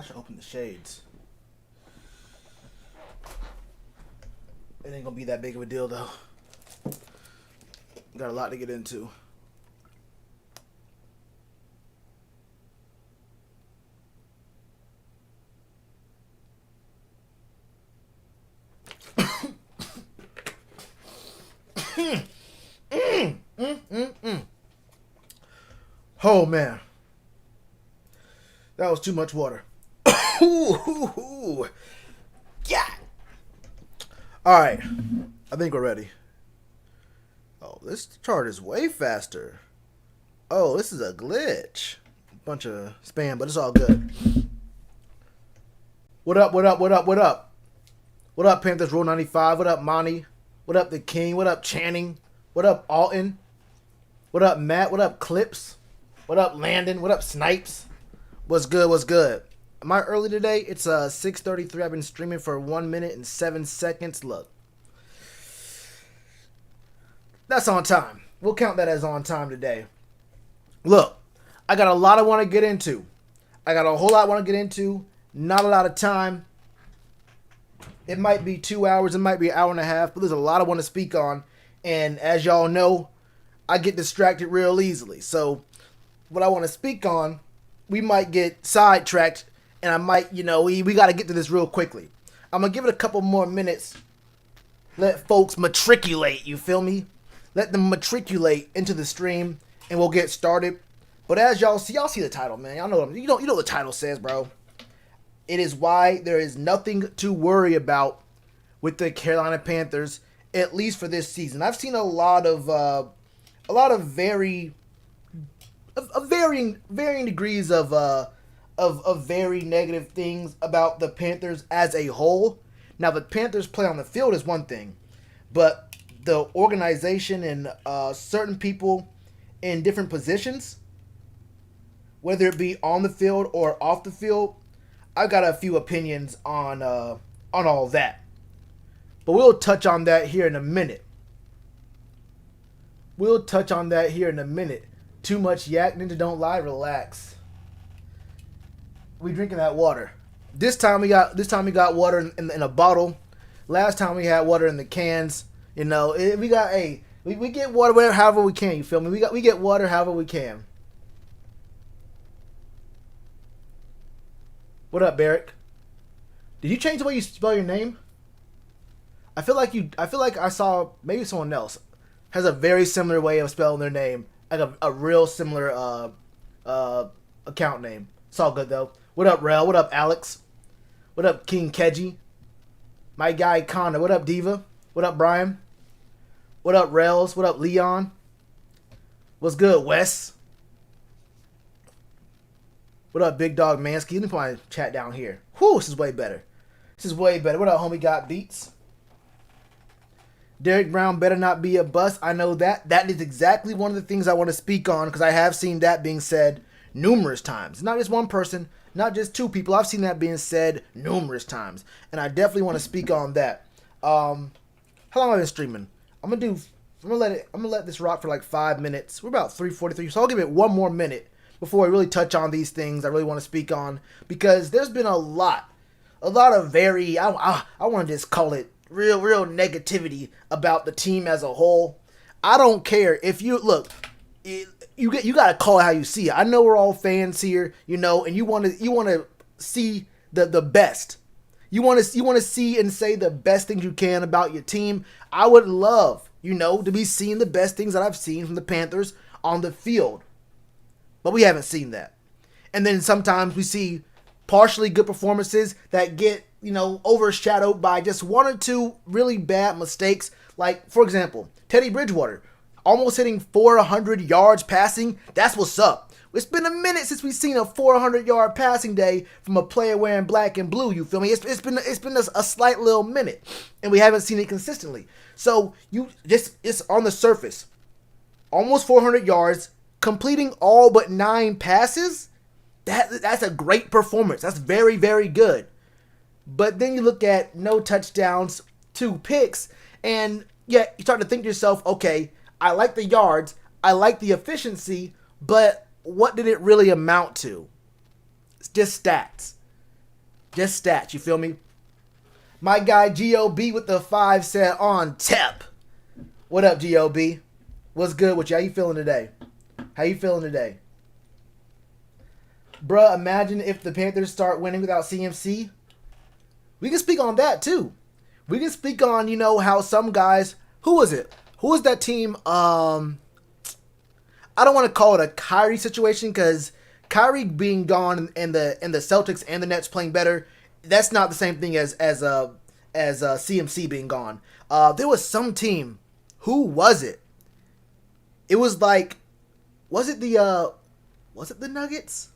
I should open the shades. It ain't gonna be that big of a deal though. Got a lot to get into. Oh man, that was too much water. Yeah. All right, I think we're ready. Oh, this chart is way faster. Oh, this is a glitch. Bunch of spam, but it's all good. What up? What up? What up? What up? What up, Panthers Rule 95? What up, Monty? What up, The King? What up, Channing? What up, Alton? What up, Matt? What up, Clips? What up, Landon? What up, Snipes? What's good? What's good? Am I early today? It's 6:33. I've been streaming for 1 minute and 7 seconds. Look. That's on time. We'll count that as on time today. Look, I got a lot I want to get into. I got a whole lot I want to get into. Not a lot of time. It might be 2 hours. It might be an hour and a half. But there's a lot I want to speak on. And as y'all know, I get distracted real easily. So what I want to speak on, we might get sidetracked. And I might, we got to get to this real quickly. I'm going to give it a couple more minutes. Let folks matriculate, you feel me? Let them matriculate into the stream, and we'll get started. But as y'all see the title, man. Y'all know you know what the title says, bro. It is why there is nothing to worry about with the Carolina Panthers, at least for this season. I've seen a lot of varying degrees of very negative things about the Panthers as a whole. Now, the Panthers play on the field is one thing, but the organization and certain people in different positions, whether it be on the field or off the field, I've got a few opinions on all that. But we'll touch on that here in a minute. Too much yak, Ninja don't lie, relax. We drinking that water. This time we got water in a bottle. Last time we had water in the cans. We get water however we can. You feel me? We get water however we can. What up, Barrick? Did you change the way you spell your name? I feel like I saw maybe someone else has a very similar way of spelling their name, like a real similar account name. It's all good though. What up, Rel? What up, Alex? What up, King Keji? My guy Connor. What up, Diva? What up, Brian? What up, Rels? What up, Leon? What's good, Wes? What up, Big Dog Mansky? Let me put my chat down here. Whew, this is way better. What up, homie? Got beats? Derek Brown better not be a bust. I know that. That is exactly one of the things I want to speak on because I have seen that being said numerous times. Not just one person, not just two people. I've seen that being said numerous times. And I definitely want to speak on that. How long have I been streaming? I'm gonna let this rock for like 5 minutes. We're about 3:43, so I'll give it one more minute before I really touch on these things I really want to speak on because there's been a lot of very I want to just call it real negativity about the team as a whole. I don't care if you look. You got to call it how you see it. I know we're all fans here, and you want to see the best. You want to see and say the best things you can about your team. I would love, to be seeing the best things that I've seen from the Panthers on the field. But we haven't seen that. And then sometimes we see partially good performances that get, overshadowed by just one or two really bad mistakes. Like, for example, Teddy Bridgewater almost hitting 400 yards passing. That's what's up. It's been a minute since we've seen a 400-yard passing day from a player wearing black and blue. You feel me? It's been a slight little minute, and we haven't seen it consistently. So it's on the surface, almost 400 yards, completing all but 9 passes. That's a great performance. That's very, very good. But then you look at no touchdowns, 2 picks, and you start to think to yourself, okay, I like the yards, I like the efficiency, but what did it really amount to? It's just stats. Just stats, you feel me? My guy G.O.B. with the 5 said on tap. What up, G.O.B.? What's good with you? How you feeling today? How you feeling today? Bruh, imagine if the Panthers start winning without CMC. We can speak on that too. We can speak on, how some guys... Who was it? Who was that team? I don't want to call it a Kyrie situation because Kyrie being gone and the Celtics and the Nets playing better, that's not the same thing as CMC being gone. There was some team. Who was it? It was like, was it the Nuggets?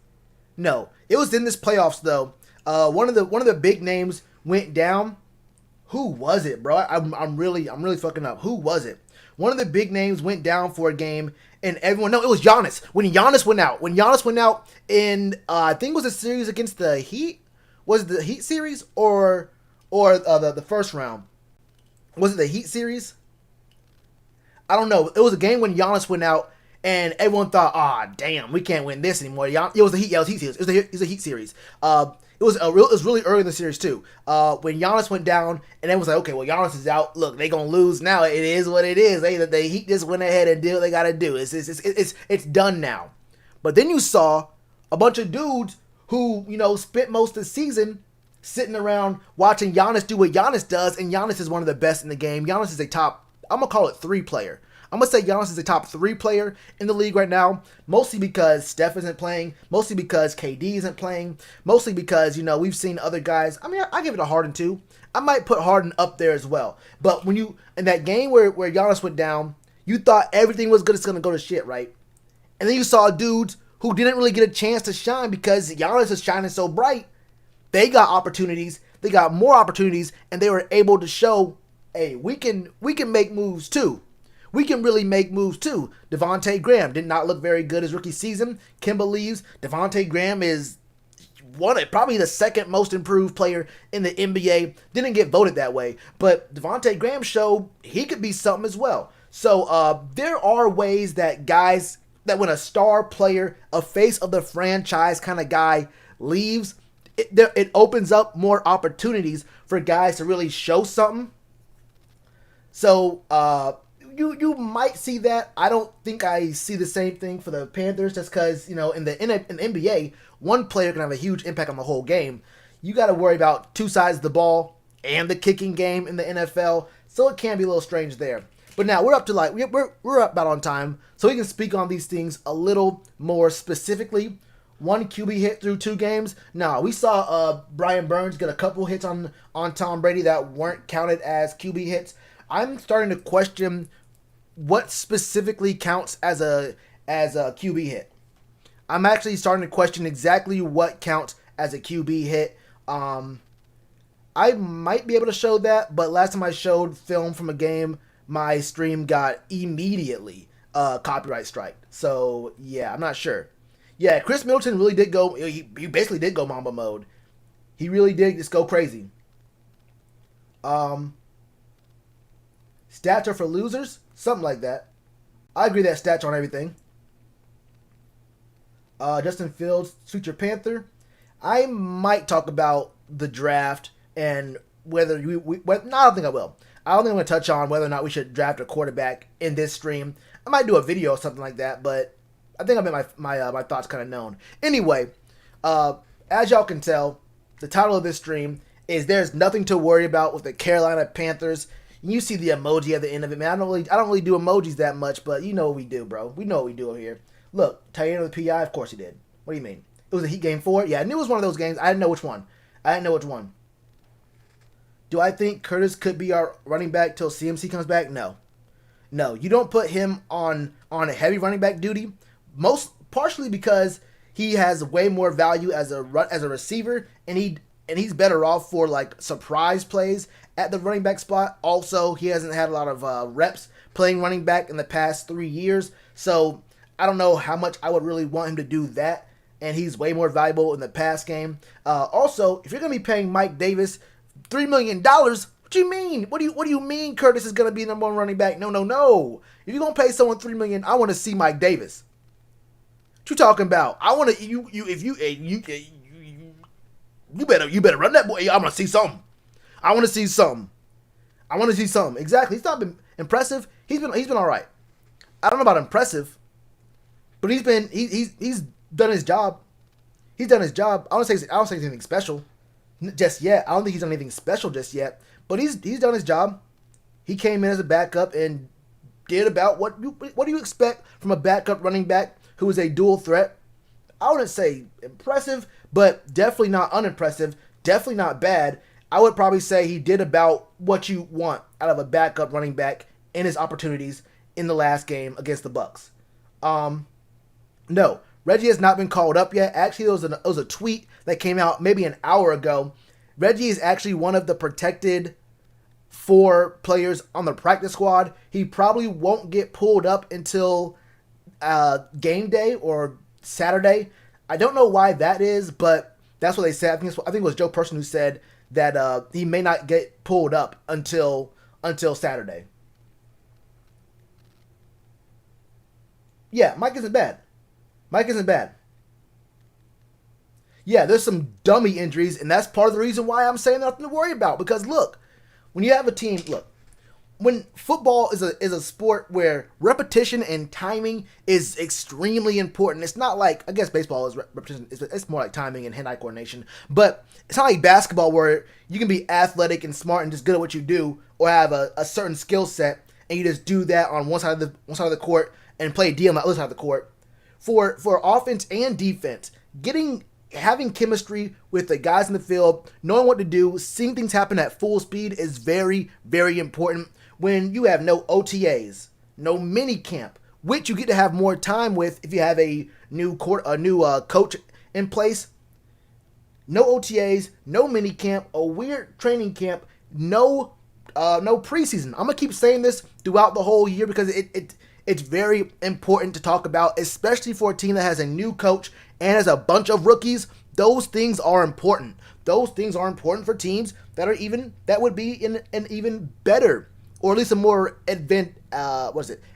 No, it was in this playoffs though. One of the big names went down. Who was it, bro? I'm really fucking up. Who was it? One of the big names went down for a game, and everyone... No, it was Giannis. When Giannis went out in, I think it was a series against the Heat. Was it the Heat series or the first round? Was it the Heat series? I don't know. It was a game when Giannis went out, and everyone thought, damn, we can't win this anymore. It was the Heat. Yeah, it was Heat series. It was a Heat series. It was really early in the series too. When Giannis went down, and everyone was like, okay, well, Giannis is out. Look, they gonna lose now. It is what it is. They Heat just went ahead and did what they gotta do. It's done now. But then you saw a bunch of dudes who spent most of the season sitting around watching Giannis do what Giannis does, and Giannis is one of the best in the game. Giannis is a top, I'm gonna call it 3 player. I'm going to say Giannis is a top 3 player in the league right now, mostly because Steph isn't playing, mostly because KD isn't playing, mostly because, we've seen other guys. I mean, I give it a Harden too. I might put Harden up there as well. But when in that game where Giannis went down, you thought everything was going to go to shit, right? And then you saw dudes who didn't really get a chance to shine because Giannis is shining so bright. They got opportunities. They got more opportunities, and they were able to show, hey, we can make moves too. We can really make moves too. Devontae Graham did not look very good his rookie season. Kim believes Devontae Graham is probably the second most improved player in the NBA. Didn't get voted that way, but Devontae Graham showed he could be something as well. So there are ways that guys, that when a star player, a face of the franchise kind of guy leaves, it opens up more opportunities for guys to really show something. So, You might see that. I don't think I see the same thing for the Panthers just because, in the NBA, one player can have a huge impact on the whole game. You got to worry about 2 sides of the ball and the kicking game in the NFL, so it can be a little strange there. But now we're up to we're up about on time, so we can speak on these things a little more specifically. 1 QB hit through 2 games. Now, we saw Brian Burns get a couple hits on Tom Brady that weren't counted as QB hits. I'm starting to question what specifically counts as a QB hit. I'm actually starting to question exactly what counts as a QB hit. I might be able to show that, but last time I showed film from a game, my stream got immediately copyright strike. So, yeah, I'm not sure. Yeah, Chris Middleton really did go, he basically did go Mamba mode. He really did just go crazy. Stats are for losers? Something like that. I agree that stats on everything. Justin Fields, future Panther. I might talk about the draft and whether no, I don't think I will. I don't think I'm going to touch on whether or not we should draft a quarterback in this stream. I might do a video or something like that, but I think I made my thoughts kind of known. Anyway, as y'all can tell, the title of this stream is "There's Nothing to Worry About with the Carolina Panthers." You see the emoji at the end of it, man. I don't really do emojis that much, but you know what we do, bro. We know what we do over here. Look, Tyrant of the PI, of course he did. What do you mean? It was a Heat game 4? Yeah, I knew it was one of those games. I didn't know which one. Do I think Curtis could be our running back till CMC comes back? No. No, you don't put him on a heavy running back duty. Partially because he has way more value as a receiver, and he's better off for like surprise plays at the running back spot. Also, he hasn't had a lot of reps playing running back in the past 3 years, so I don't know how much I would really want him to do that, and he's way more valuable in the pass game. Also, if you're going to be paying Mike Davis $3 million, what do you mean? What do you mean Curtis is going to be the number 1 running back? No. If you're going to pay someone $3 million, I want to see Mike Davis. What you talking about? I want to you better run that boy. I want to see something. I want to see something. I want to see something. Exactly. He's not been impressive. He's been all right. I don't know about impressive, but he's done his job. He's done his job. I don't say anything special just yet. I don't think he's done anything special just yet, but he's done his job. He came in as a backup and did about what do you expect from a backup running back who is a dual threat. I wouldn't say impressive, but definitely not unimpressive. Definitely not bad. I would probably say he did about what you want out of a backup running back in his opportunities in the last game against the Bucs. No, Reggie has not been called up yet. Actually, it was a tweet that came out maybe an hour ago. Reggie is actually one of the protected 4 players on the practice squad. He probably won't get pulled up until game day or Saturday. I don't know why that is, but that's what they said. I think it was Joe Person who said that he may not get pulled up until Saturday. Yeah, Mike isn't bad. Yeah, there's some dummy injuries, and that's part of the reason why I'm saying nothing to worry about. Because look, when you have a team, when football is a sport where repetition and timing is extremely important. It's not like, I guess baseball is repetition. It's more like timing and hand-eye coordination. But it's not like basketball where you can be athletic and smart and just good at what you do, or have a certain skill set and you just do that on one side of the court and play D on the other side of the court. For offense and defense, having chemistry with the guys in the field, knowing what to do, seeing things happen at full speed is very, very important. When you have no OTAs, no mini camp, which you get to have more time with if you have a new coach in place. No OTAs, no mini camp, a weird training camp, no preseason. I'm gonna keep saying this throughout the whole year because it's very important to talk about, especially for a team that has a new coach and has a bunch of rookies. Those things are important. Those things are important for teams that would be in an even better, or at least a more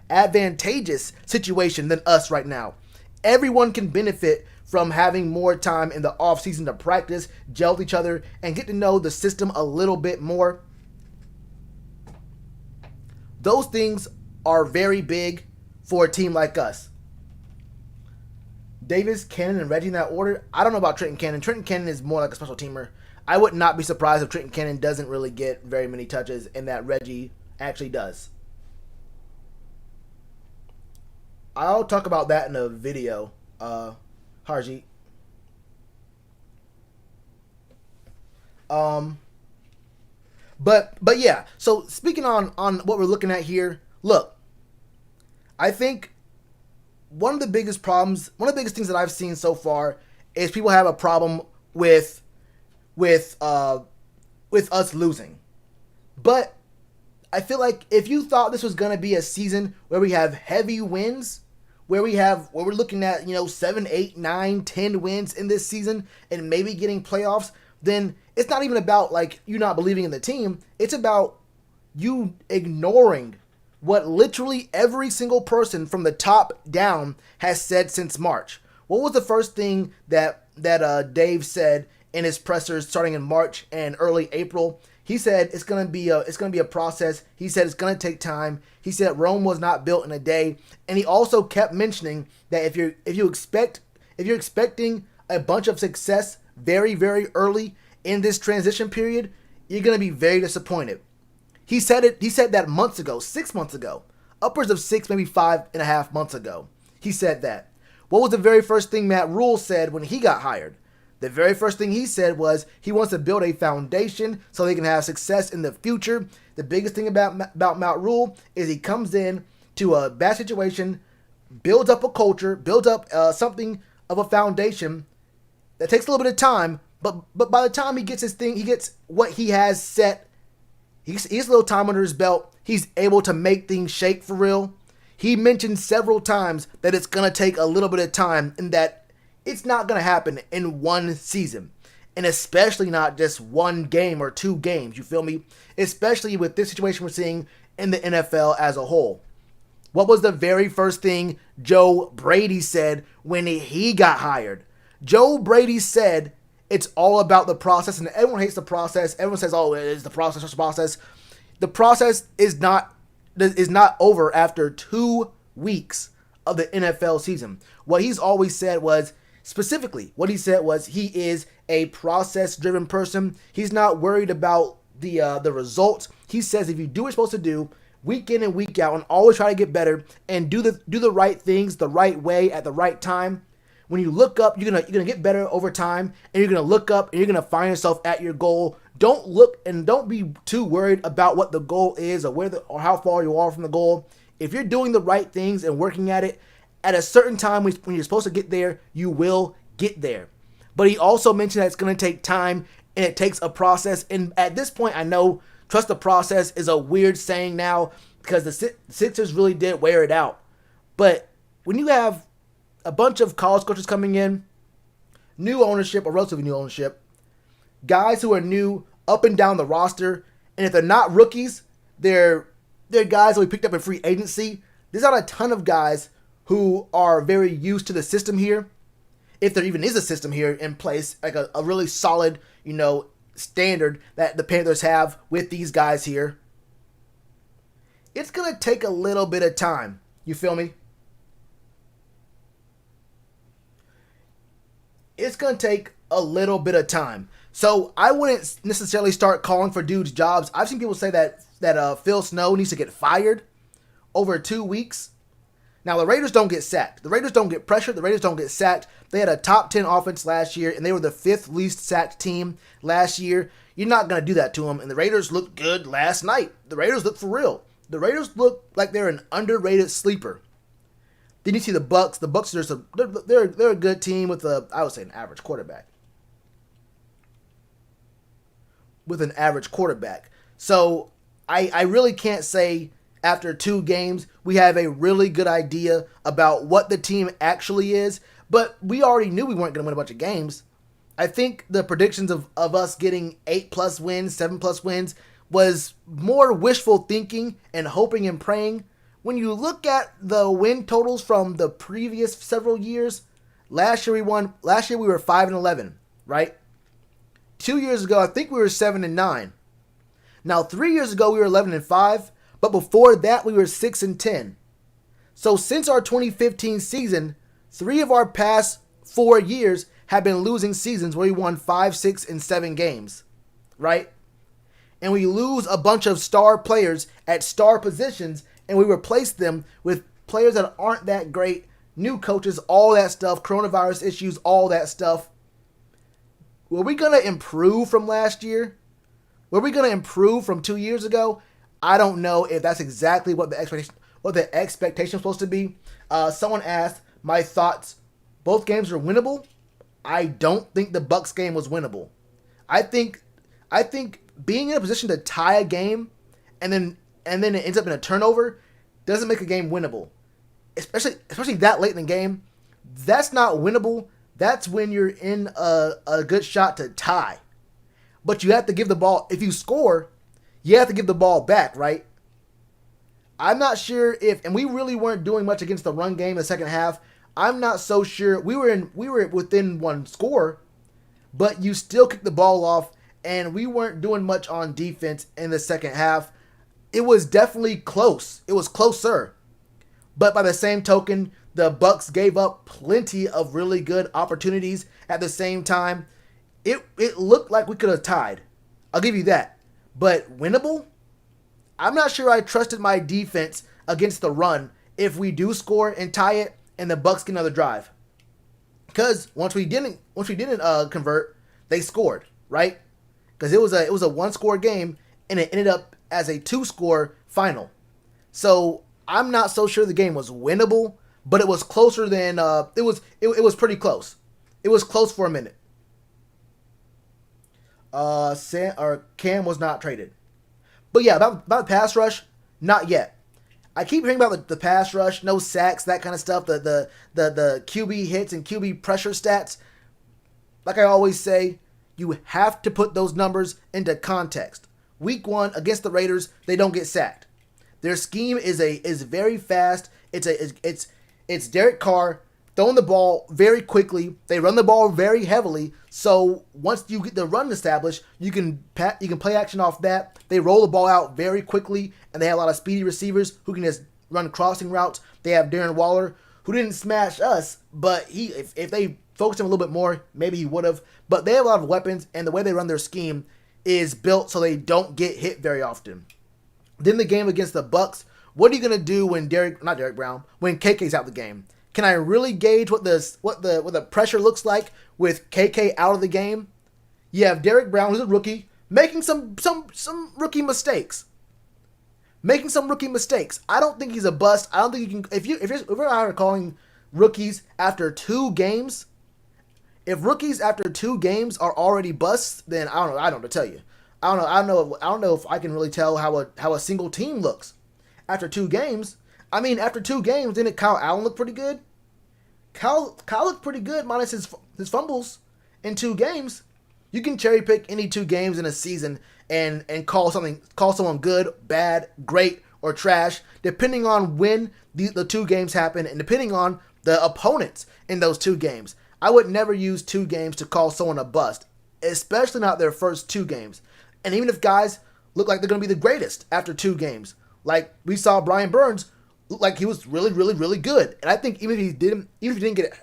advantageous situation than us right now. Everyone can benefit from having more time in the offseason to practice, gel with each other, and get to know the system a little bit more. Those things are very big for a team like us. Davis, Cannon, and Reggie in that order. I don't know about Trenton Cannon. Trenton Cannon is more like a special teamer. I would not be surprised if Trenton Cannon doesn't really get very many touches and that Reggie actually does. I'll talk about that in a video, Harjeet. But yeah, so speaking on what we're looking at here, look, I think one of the biggest things that I've seen so far is people have a problem with us losing. But I feel like if you thought this was going to be a season where we have heavy wins, where we're looking at, 7, 8, 9, 10 wins in this season and maybe getting playoffs, then it's not even about like you not believing in the team. It's about you ignoring what literally every single person from the top down has said since March. What was the first thing that Dave said in his pressers starting in March and early April? He said it's gonna be a process. He said it's gonna take time. He said Rome was not built in a day, and he also kept mentioning that if you're expecting a bunch of success very, very early in this transition period, you're gonna be very disappointed. He said that months ago, 6 months ago, upwards of 6, maybe 5.5 months ago. He said that. What was the very first thing Matt Rule said when he got hired? The very first thing he said was he wants to build a foundation so they can have success in the future. The biggest thing about Matt Rule is he comes in to a bad situation, builds up a culture, builds up something of a foundation that takes a little bit of time, but by the time he gets his thing, he gets what he has set. He gets a little time under his belt. He's able to make things shake for real. He mentioned several times that it's going to take a little bit of time and that it's not going to happen in one season. And especially not just one game or 2 games, you feel me? Especially with this situation we're seeing in the NFL as a whole. What was the very first thing Joe Brady said when he got hired? Joe Brady said it's all about the process, and everyone hates the process. Everyone says, "Oh, it's the process, it's the process." The process is not over after 2 weeks of the NFL season. What he's always said was, specifically, what he said was he is a process-driven person. He's not worried about the results. He says if you do what you're supposed to do, week in and week out, and always try to get better and do the right things the right way at the right time, when you look up, you're gonna get better over time, and you're gonna look up and you're gonna find yourself at your goal. Don't look and don't be too worried about what the goal is or how far you are from the goal. If you're doing the right things and working at it, at a certain time when you're supposed to get there, you will get there. But he also mentioned that it's going to take time and it takes a process. And at this point, I know trust the process is a weird saying now because the Sixers really did wear it out. But when you have a bunch of college coaches coming in, new ownership or relatively new ownership, guys who are new up and down the roster, and if they're not rookies, they're guys that we picked up in free agency. There's not a ton of guys who are very used to the system here. If there even is a system here in place, like a really solid, standard that the Panthers have with these guys here. It's going to take a little bit of time. You feel me? It's going to take a little bit of time. So I wouldn't necessarily start calling for dudes' jobs. I've seen people say that Phil Snow needs to get fired over 2 weeks. Now, the Raiders don't get sacked. The Raiders don't get pressured. The Raiders don't get sacked. They had a top 10 offense last year, and they were the 5th least sacked team last year. You're not going to do that to them, and the Raiders looked good last night. The Raiders look for real. The Raiders look like they're an underrated sleeper. Then you see the Bucks. The Bucks are they're a good team with I would say an average quarterback. So I really can't say after 2 games we have a really good idea about what the team actually is, but we already knew we weren't going to win a bunch of games. I think the predictions of us getting 8+ wins, 7+ wins was more wishful thinking and hoping and praying. When you look at the win totals from the previous several years, last year we were 5-11, right? 2 years ago, I think we were 7-9. Now 3 years ago we were 11-5, but before that we were 6-10. So since our 2015 season, 3 of our past 4 years have been losing seasons where we won 5, 6, and 7 games, right? And we lose a bunch of star players at star positions, and we replace them with players that aren't that great, new coaches, all that stuff, coronavirus issues, all that stuff. Were we going to improve from last year? Were we going to improve from 2 years ago? I don't know if that's exactly what the expectation was supposed to be. Someone asked my thoughts. Both games are winnable. I don't think the Bucks game was winnable. I think being in a position to tie a game and then it ends up in a turnover doesn't make a game winnable. Especially that late in the game. That's not winnable. That's when you're in a good shot to tie. But you have to give the ball, if you score, you have to give the ball back, right? I'm not sure and we really weren't doing much against the run game in the second half. I'm not so sure. We were within 1 score, but you still kicked the ball off, and we weren't doing much on defense in the second half. It was definitely close. It was closer. But by the same token, the Bucks gave up plenty of really good opportunities at the same time. It looked like we could have tied. I'll give you that. But winnable? I'm not sure I trusted my defense against the run if we do score and tie it and the Bucks get another drive. Because once we didn't convert, they scored, right? Because it was a 1-score game and it ended up as a 2-score final. So I'm not so sure the game was winnable, but it was closer than it was pretty close. It was close for a minute. Cam was not traded. But yeah, about the pass rush, not yet. I keep hearing about the pass rush, no sacks, that kind of stuff, the QB hits and QB pressure stats. Like I always say, you have to put those numbers into context. Week 1 against the Raiders, they don't get sacked. Their scheme is very fast. It's Derek Carr throwing the ball very quickly. They run the ball very heavily. So once you get the run established, you can play action off that. They roll the ball out very quickly, and they have a lot of speedy receivers who can just run crossing routes. They have Darren Waller, who didn't smash us, but if they focused him a little bit more, maybe he would have. But they have a lot of weapons, and the way they run their scheme is built so they don't get hit very often. Then the game against the Bucks. What are you gonna do when when KK's out the game? Can I really gauge what the pressure looks like with KK out of the game? You have Derrick Brown, who's a rookie, making some rookie mistakes. I don't think he's a bust. I don't think you can. If we're out calling rookies after 2 games, if rookies after 2 games are already busts, then I don't know what to tell you. I don't know if I can really tell how a single team looks after 2 games. I mean, after 2 games, didn't Kyle Allen look pretty good? Kyle looked pretty good minus his fumbles in 2 games. You can cherry pick any 2 games in a season and call someone good, bad, great, or trash, depending on when the 2 games happen and depending on the opponents in those 2 games. I would never use 2 games to call someone a bust, especially not their first 2 games. And even if guys look like they're going to be the greatest after 2 games, like we saw Brian Burns look like he was really, really, really good. And I think even if he didn't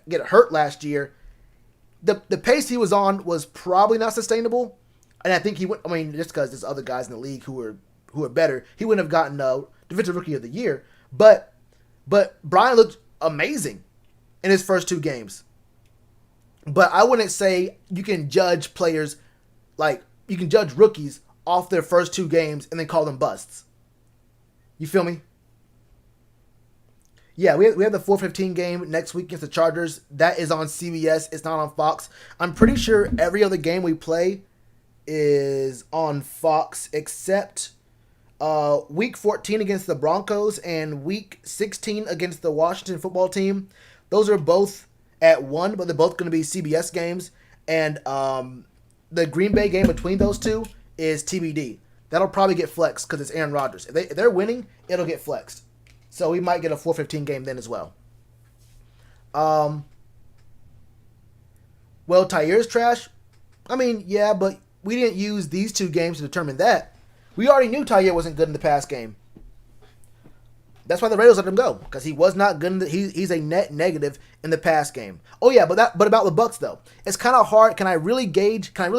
get hurt last year, the pace he was on was probably not sustainable. And I think just because there's other guys in the league who are better, he wouldn't have gotten Defensive Rookie of the Year. But Brian looked amazing in his first 2 games. But I wouldn't say you can judge players like you can judge rookies off their first 2 games and then call them busts. You feel me? Yeah, we have the 4:15 game next week against the Chargers. That is on CBS. It's not on Fox. I'm pretty sure every other game we play is on Fox except week 14 against the Broncos and week 16 against the Washington football team. Those are both at 1, but they're both going to be CBS games. And the Green Bay game between those 2 is TBD. That'll probably get flexed because it's Aaron Rodgers. If they're winning, it'll get flexed. So we might get a 4:15 game then as well. Well, Tyre's trash. I mean, yeah, but we didn't use these 2 games to determine that. We already knew Tyre wasn't good in the past game. That's why the Raiders let him go, because he was not good. He's a net negative in the past game. Oh yeah, but about the Bucks though, it's kind of hard. Can I really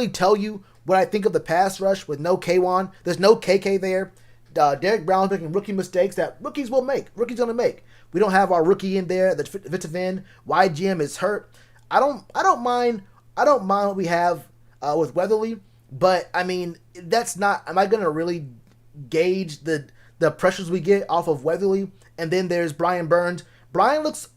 tell you what I think of the pass rush with no K1? There's no KK there. Derrick Brown's making rookie mistakes that rookies will make. Rookies gonna make. We don't have our rookie in there. The defensive end. YGM is hurt. I don't mind what we have with Weatherly, but I mean that's not. Am I gonna really gauge the pressures we get off of Weatherly? And then there's Brian Burns. Brian looks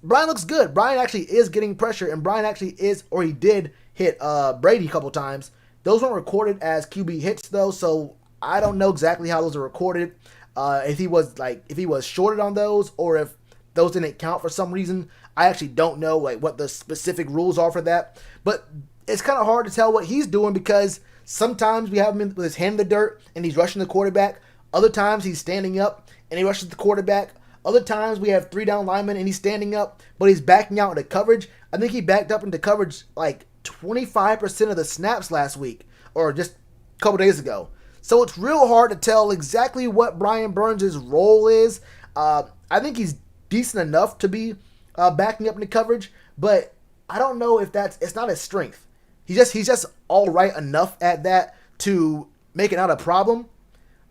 good. Brian actually is getting pressure, and Brian actually he did hit Brady a couple times. Those weren't recorded as QB hits though, so I don't know exactly how those are recorded. If he was shorted on those, or if those didn't count for some reason. I actually don't know what the specific rules are for that. But it's kind of hard to tell what he's doing because sometimes we have him with his hand in the dirt and he's rushing the quarterback. Other times he's standing up and he rushes the quarterback. Other times we have 3 down linemen and he's standing up, but he's backing out into coverage. I think he backed up into coverage like 25% of the snaps last week or just a couple days ago. So it's real hard to tell exactly what Brian Burns' role is. I think he's decent enough to be backing up into coverage, but I don't know if it's not his strength. He's just all right enough at that to make it not a problem.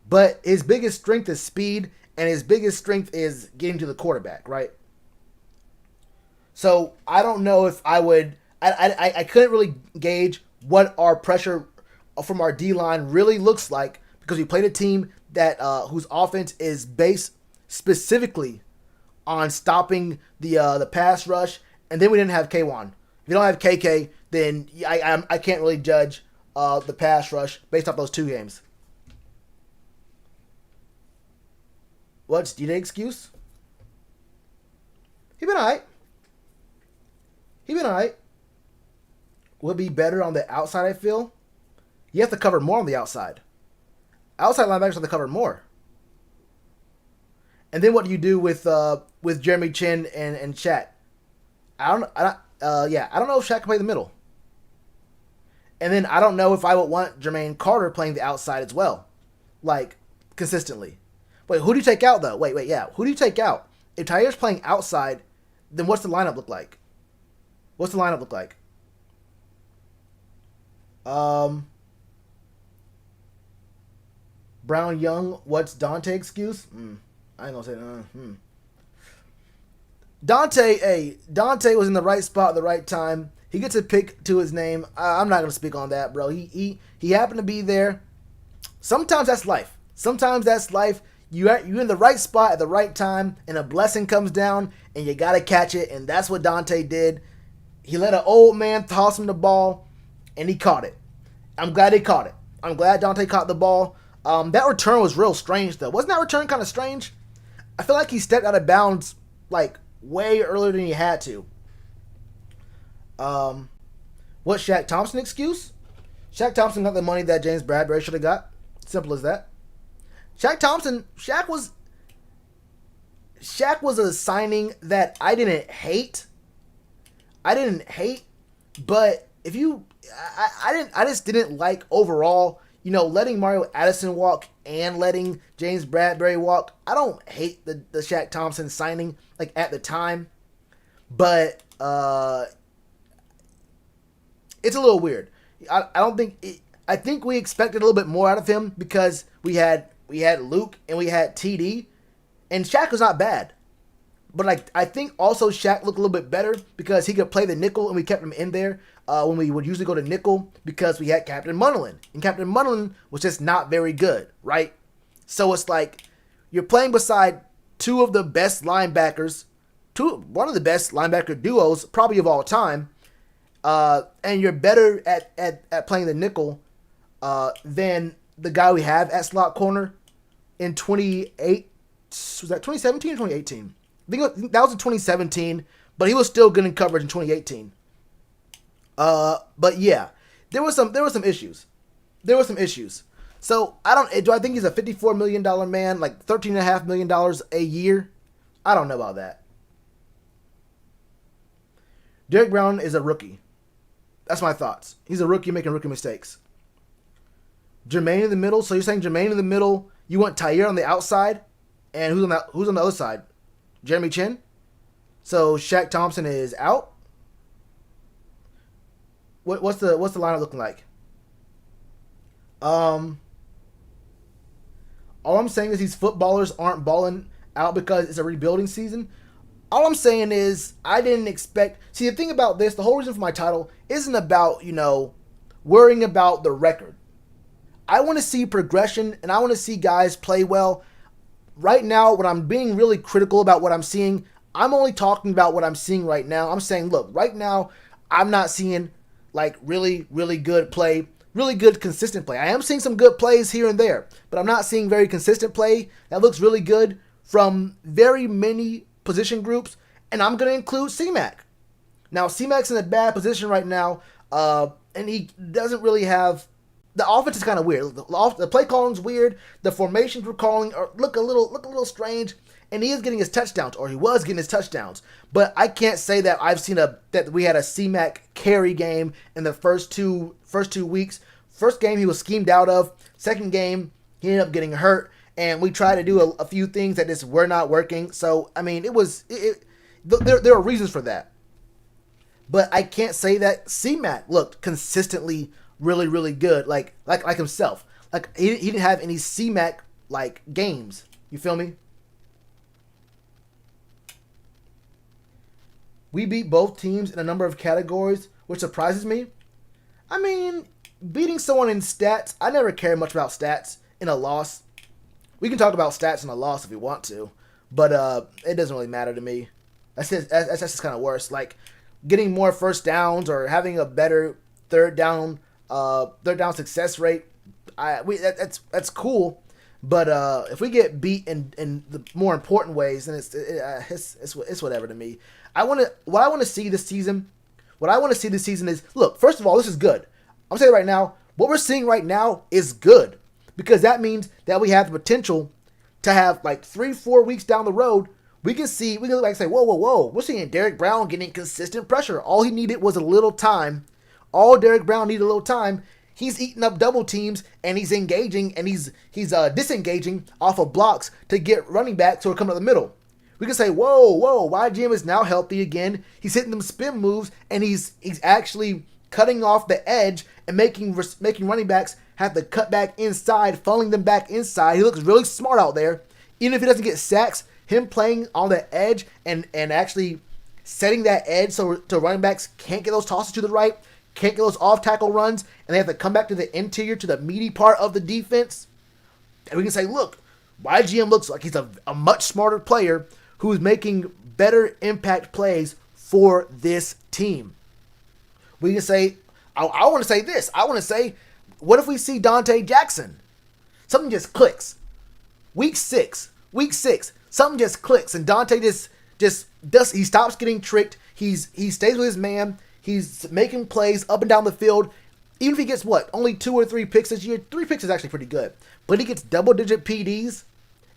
But his biggest strength is speed, and his biggest strength is getting to the quarterback, right? So I don't know if I would. I couldn't really gauge what our pressure from our D-line really looks like because we played a team that whose offense is based specifically on stopping the pass rush, and then we didn't have K1. If you don't have KK, then I can't really judge the pass rush based off those 2 games. What's DJ excuse? He been alright. Would be better on the outside, I feel. You have to cover more on the outside. Outside linebackers have to cover more. And then what do you do with Jeremy Chin and Chat? I don't know if Shaq can play the middle. And then I don't know if I would want Jermaine Carter playing the outside as well, like consistently. Wait, who do you take out though? Yeah. Who do you take out? If Tyre's playing outside, then what's the lineup look like? What's the lineup look like? Brown Young, what's Dante excuse? I ain't gonna say Dante was in the right spot at the right time. He gets a pick to his name. I'm not gonna speak on that, bro. He happened to be there. Sometimes that's life. You're in the right spot at the right time, and a blessing comes down, and you gotta catch it. And that's what Dante did. He let an old man toss him the ball, and he caught it. I'm glad he caught it. I'm glad Dante caught the ball. That return was real strange, though. Wasn't that return kind of strange? I feel like he stepped out of bounds, like, way earlier than he had to. What Shaq Thompson excuse? Shaq Thompson got the money that James Bradbury should have got. Simple as that. Shaq was a signing that I didn't hate, but I just didn't like overall, letting Mario Addison walk and letting James Bradbury walk. I don't hate the Shaq Thompson signing, like, at the time, but it's a little weird. I think we expected a little bit more out of him because we had Luke and we had TD, and Shaq was not bad. But I think also Shaq looked a little bit better because he could play the nickel, and we kept him in there when we would usually go to nickel because we had Captain Munnerlyn. And Captain Munnerlyn was just not very good, right? So it's like you're playing beside two of the best linebackers, one of the best linebacker duos probably of all time, and you're better at playing the nickel than the guy we have at slot corner in 28. Was that 2017 or 2018? I think that was in 2017, but he was still good in coverage in 2018. But yeah, there were some issues. So do I think he's a $54 million man, like $13.5 million a year? I don't know about that. Derrick Brown is a rookie. That's my thoughts. He's a rookie making rookie mistakes. Jermaine in the middle. So you're saying Jermaine in the middle, you want Tyre on the outside, and who's on the other side? Jeremy Chin. So Shaq Thompson is out. What's the lineup looking like? All I'm saying is these footballers aren't balling out because it's a rebuilding season. All I'm saying is I didn't expect. See, the thing about this, the whole reason for my title isn't about, worrying about the record. I want to see progression, and I want to see guys play well. Right now, when I'm being really critical about what I'm seeing, I'm only talking about what I'm seeing right now. I'm saying, look, right now, I'm not seeing, like, really, really good play, really good consistent play. I am seeing some good plays here and there, but I'm not seeing very consistent play that looks really good from very many position groups, and I'm going to include C-Mac. Now, C-Mac's in a bad position right now, and he doesn't really have. The offense is kind of weird. The play calling's weird. The formations we're calling look a little strange, and he is getting his touchdowns, or he was getting his touchdowns. But I can't say that I've seen that we had a C-Mac carry game in the first two weeks. First game he was schemed out of. Second game he ended up getting hurt, and we tried to do a few things that just were not working. So I mean, there are reasons for that. But I can't say that C-Mac looked consistently really, really good, like himself. Like he didn't have any C-Mac like games. You feel me? We beat both teams in a number of categories, which surprises me. I mean, beating someone in stats, I never care much about stats in a loss. We can talk about stats in a loss if we want to, but it doesn't really matter to me. That's just kind of worse. Like getting more first downs or having a better third down success rate, that's cool. But if we get beat in the more important ways, then it's whatever to me. What I want to see this season is, look, first of all, this is good. I'm saying right now, what we're seeing right now is good, because that means that we have the potential to have like 3-4 weeks down the road we can look back and say, whoa. We're seeing Derrick Brown getting consistent pressure. All he needed was a little time. All Derrick Brown needed a little time. He's eating up double teams, and he's engaging, and he's disengaging off of blocks to get running backs who are coming up the middle. We can say, whoa, YGM is now healthy again. He's hitting them spin moves, and he's actually cutting off the edge and making running backs have to cut back inside, funneling them back inside. He looks really smart out there. Even if he doesn't get sacks, him playing on the edge and actually setting that edge so running backs can't get those tosses to the right, can't get those off-tackle runs, and they have to come back to the interior, to the meaty part of the defense. And we can say, look, YGM looks like he's a much smarter player who's making better impact plays for this team. We can say, I want to say this. I want to say, what if we see Dante Jackson? Something just clicks. Week six, something just clicks, and Dante just does. He stops getting tricked. He stays with his man. He's making plays up and down the field. Even if he gets only 2 or 3 picks this year, 3 picks is actually pretty good. But he gets double-digit PDs,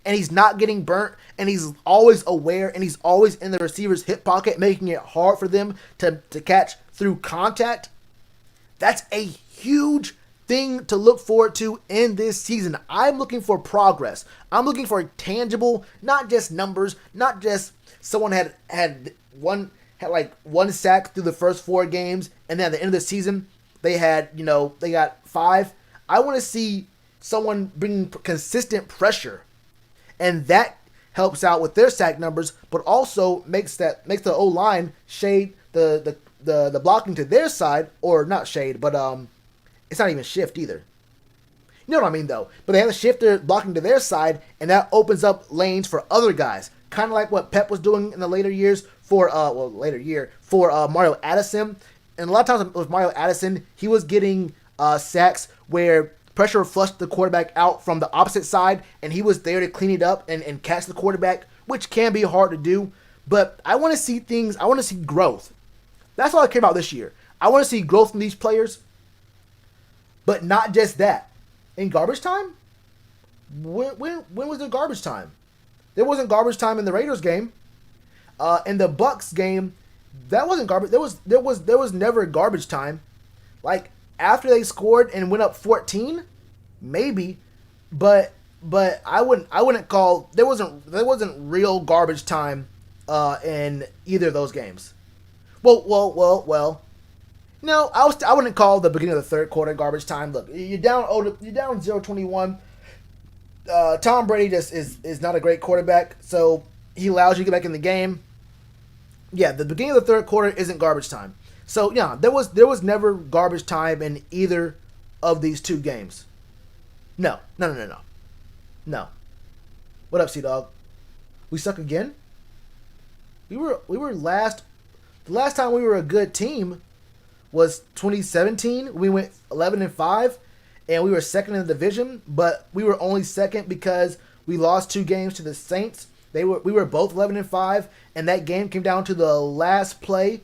and he's not getting burnt, and he's always aware, and he's always in the receiver's hip pocket, making it hard for them to catch through contact. That's a huge thing to look forward to in this season. I'm looking for progress. I'm looking for tangible, not just numbers, not just someone had one sack through the first 4 games, and then at the end of the season they got 5. I want to see someone bringing consistent pressure, and that helps out with their sack numbers, but also makes the O-line shade the blocking to their side, or not shade, but it's not even shift either. You know what I mean, though. But they have to shift their blocking to their side, and that opens up lanes for other guys. Kind of like what Pep was doing in the later years for Mario Addison. And a lot of times with Mario Addison, he was getting sacks where pressure flushed the quarterback out from the opposite side, and he was there to clean it up and catch the quarterback, which can be hard to do. But I want to see things. I want to see growth. That's all I care about this year. I want to see growth from these players. But not just that. In garbage time? When was there garbage time? There wasn't garbage time in the Raiders game. In the Bucks game, that wasn't garbage. There was never garbage time. Like after they scored and went up 14, maybe, but I wouldn't call there wasn't real garbage time in either of those games. Well. No, I wouldn't call the beginning of the third quarter garbage time. Look, you're down 0-21. Tom Brady just is not a great quarterback, so he allows you to get back in the game. Yeah, the beginning of the third quarter isn't garbage time. So yeah, there was never garbage time in either of these 2 games. No. What up, C-Dog? We suck again? We were last. The last time we were a good team was 2017. We went 11-5, and we were second in the division, but we were only second because we lost 2 games to the Saints. We were both 11-5, and that game came down to the last play.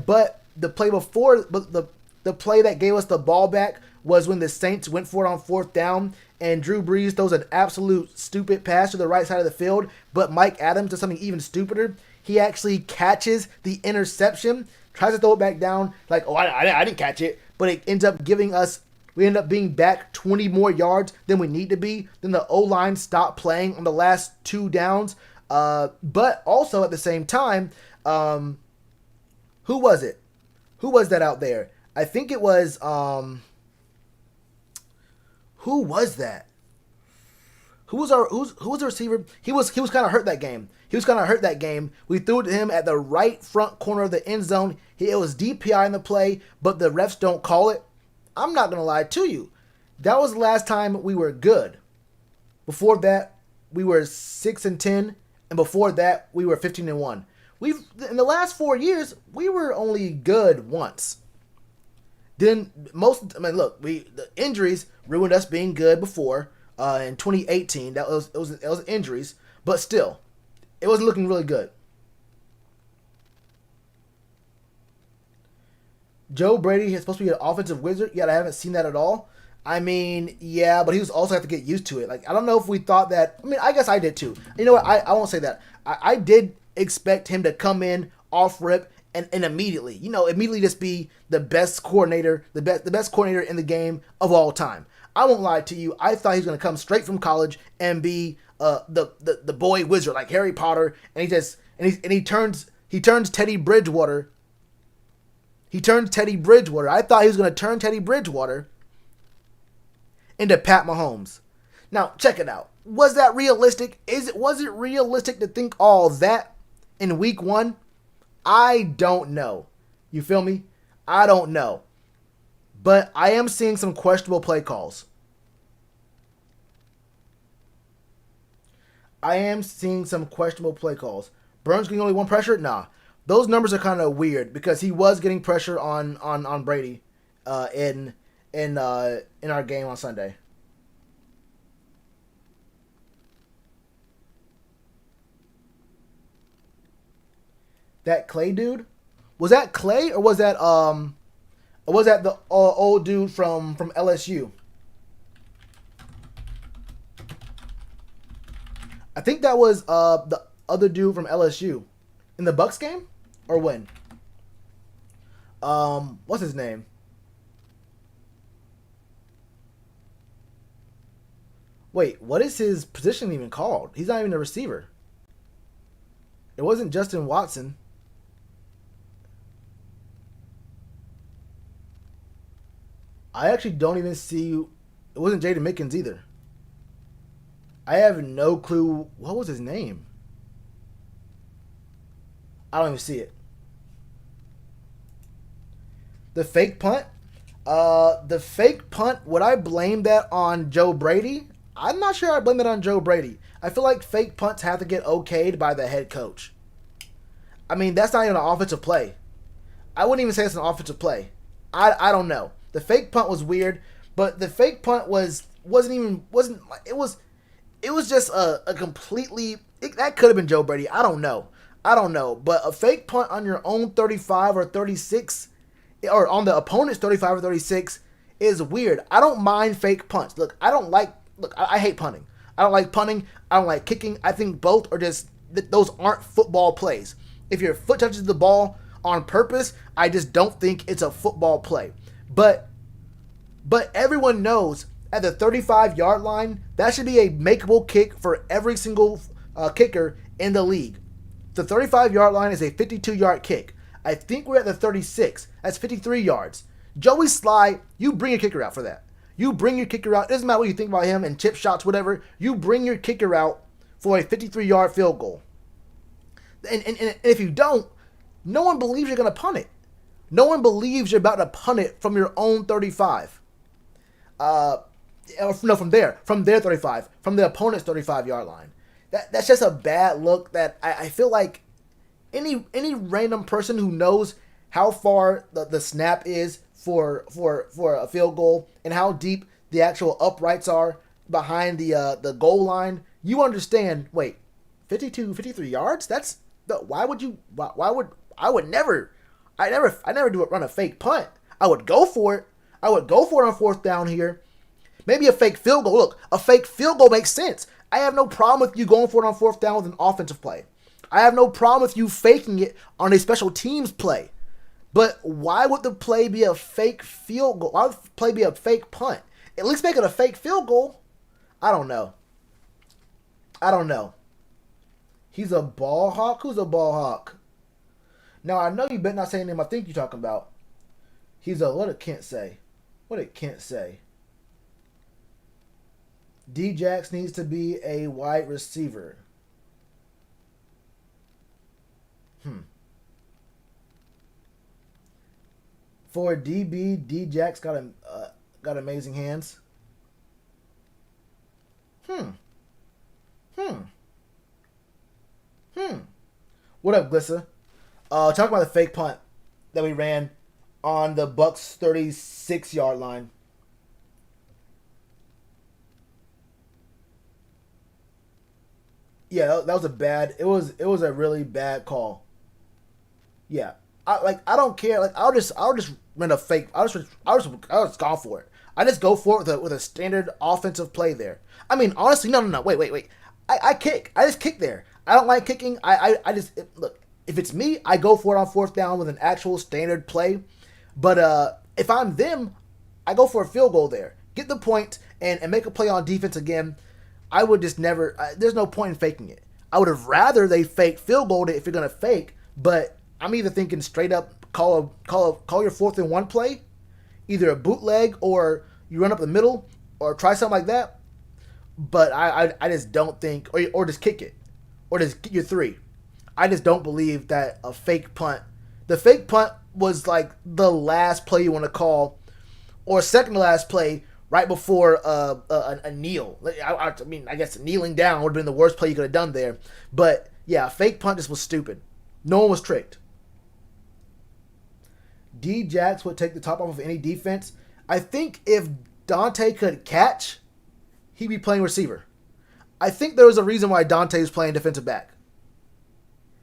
But the play before, the play that gave us the ball back was when the Saints went for it on 4th down, and Drew Brees throws an absolute stupid pass to the right side of the field. But Mike Adams does something even stupider. He actually catches the interception, tries to throw it back down, like, oh, I didn't catch it, but it ends up we end up being back 20 more yards than we need to be. Then the O-line stopped playing on the last 2 downs. But also at the same time, who was it? Who was that out there? I think it was, who was that? Who was the receiver? He was kind of hurt that game. We threw it to him at the right front corner of the end zone. It was DPI in the play, but the refs don't call it. I'm not going to lie to you. That was the last time we were good. Before that, we were 6-10, and before that, we were 15-1. In the last 4 years, we were only good once. Then the injuries ruined us being good before. In 2018, it was injuries, but still, it wasn't looking really good. Joe Brady is supposed to be an offensive wizard, yet I haven't seen that at all. I mean, yeah, but he was also have to get used to it. Like, I don't know if we thought that. I mean, I guess I did too. You know what? I won't say that. I did expect him to come in off rip and immediately, immediately just be the best coordinator, the best coordinator in the game of all time. I won't lie to you. I thought he was going to come straight from college and be the boy wizard like Harry Potter, and he turns Teddy Bridgewater. He turns Teddy Bridgewater. I thought he was going to turn Teddy Bridgewater into Pat Mahomes. Now, check it out. Was that realistic? Was it realistic to think all that in week 1? I don't know. You feel me? I don't know. But I am seeing some questionable play calls. Burns getting only one pressure? Nah. Those numbers are kind of weird because he was getting pressure on Brady in our game on Sunday. That Clay dude? Was that Clay or was that the old dude from LSU? I think that was the other dude from LSU in the Bucks game, or when? What's his name? Wait, what is his position even called? He's not even a receiver. It wasn't Justin Watson. I actually don't even see. It wasn't Jaden Mickens either. I have no clue. What was his name? I don't even see it. The fake punt? Would I blame that on Joe Brady? I'm not sure I blame it on Joe Brady. I feel like fake punts have to get okayed by the head coach. I mean, that's not even an offensive play. I wouldn't even say it's an offensive play. I don't know. The fake punt was weird, but the fake punt was just a completely that could have been Joe Brady. I don't know. But a fake punt on your own 35 or 36 or on the opponent's 35 or 36 is weird. I don't mind fake punts. I hate punting. I don't like punting. I don't like kicking. I think both are just those aren't football plays. If your foot touches the ball on purpose, I just don't think it's a football play. But everyone knows at the 35-yard line, that should be a makeable kick for every single kicker in the league. The 35-yard line is a 52-yard kick. I think we're at the 36. That's 53 yards. Joey Sly, you bring your kicker out for that. You bring your kicker out. It doesn't matter what you think about him and chip shots, whatever. You bring your kicker out for a 53-yard field goal. And if you don't, no one believes you're going to punt it. No one believes you're about to punt it from your own 35. From their 35, from the opponent's 35-yard line. That's just a bad look that I feel like any random person who knows how far the snap is for a field goal and how deep the actual uprights are behind the goal line, you understand, wait, 53 yards? I would never run a fake punt. I would go for it. On fourth down here. Maybe a fake field goal. Look, a fake field goal makes sense. I have no problem with you going for it on fourth down with an offensive play. I have no problem with you faking it on a special teams play. But why would the play be a fake field goal? Why would the play be a fake punt? At least make it a fake field goal. I don't know. He's a ball hawk? Who's a ball hawk? Now, I know you better not say the name I think you're talking about. He's a, what it can't say. D-Jax needs to be a wide receiver. For DB, D-Jax got amazing hands. What up, Glissa? Talk about the fake punt that we ran on the Bucks 36-yard line. Yeah, that was a bad. It was a really bad call. Yeah, I don't care. Like I'll just run a fake. I'll just go for it. I just go for it with a standard offensive play there. I mean, honestly, no. Wait. I kick. I just kick there. I don't like kicking. I just look. If it's me, I go for it on fourth down with an actual standard play. But if I'm them, I go for a field goal there. Get the point and make a play on defense again. I would just never. There's no point in faking it. I would have rather they fake field goal it if you're gonna fake. But I'm either thinking straight up call your 4th and 1 play, either a bootleg or you run up the middle or try something like that. But I just don't think or just kick it or just get your 3. I just don't believe that a fake punt. The fake punt was like the last play you want to call, or second to last play right before a kneel. I mean, I guess kneeling down would have been the worst play you could have done there. But yeah, fake punt just was stupid. No one was tricked. D-Jax would take the top off of any defense. I think if Dante could catch, he'd be playing receiver. I think there was a reason why Dante is playing defensive back.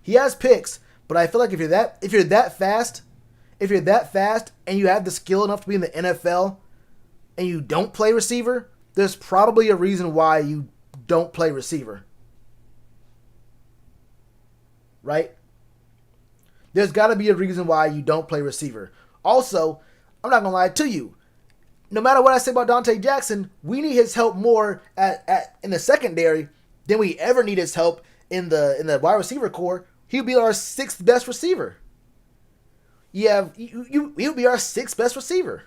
He has picks, but I feel like if you're that fast and you have the skill enough to be in the NFL and you don't play receiver, there's probably a reason why you don't play receiver. Right? There's got to be a reason why you don't play receiver. Also, I'm not going to lie to you. No matter what I say about Dante Jackson, we need his help more in the secondary than we ever need his help in the wide receiver core. He would be our 6th best receiver. He would be our 6th best receiver.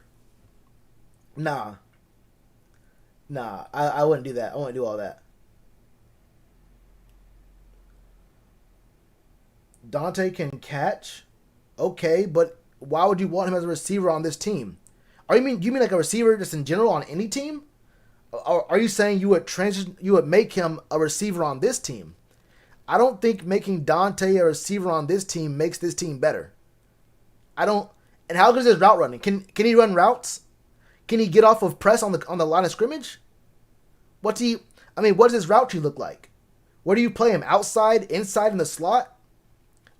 Nah, I wouldn't do that. I wouldn't do all that. Dante can catch, okay, but why would you want him as a receiver on this team? Do you mean like a receiver just in general on any team? Or are you saying you would make him a receiver on this team? I don't think making Dante a receiver on this team makes this team better. I don't. And how good is his route running? Can he run routes? Can he get off of press on the line of scrimmage? What does his route tree look like? Where do you play him? Outside, inside, in the slot?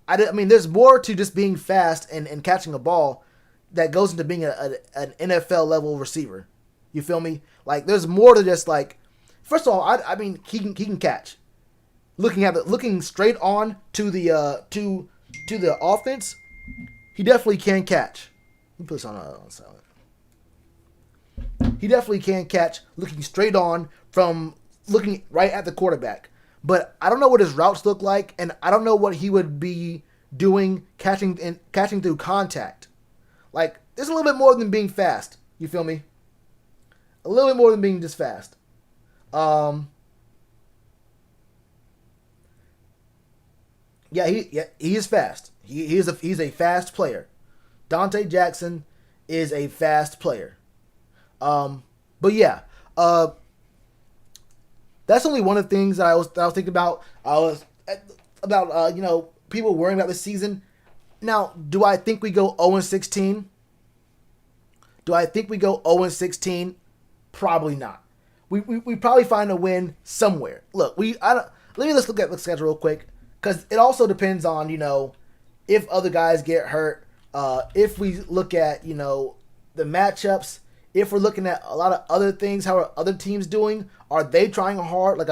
I mean, there's more to just being fast and catching a ball that goes into being an NFL level receiver. You feel me? Like, there's more to just like. First of all, I mean, he can catch. Looking straight on to the offense, he definitely can catch. Let me put this on silent. He definitely can catch looking straight on from looking right at the quarterback. But I don't know what his routes look like, and I don't know what he would be doing catching through contact. Like, there's a little bit more than being fast. You feel me? A little bit more than being just fast. Yeah, he is fast. He's a fast player. Dante Jackson is a fast player. But yeah, that's only one of the things that I was thinking about. People worrying about this season. Now, do I think we go 0-16? Do I think we go 0-16? Probably not. We probably find a win somewhere. Look, let's look at the schedule real quick, because it also depends on, if other guys get hurt. If we look at, the matchups, if we're looking at a lot of other things, how are other teams doing? Are they trying hard? Like,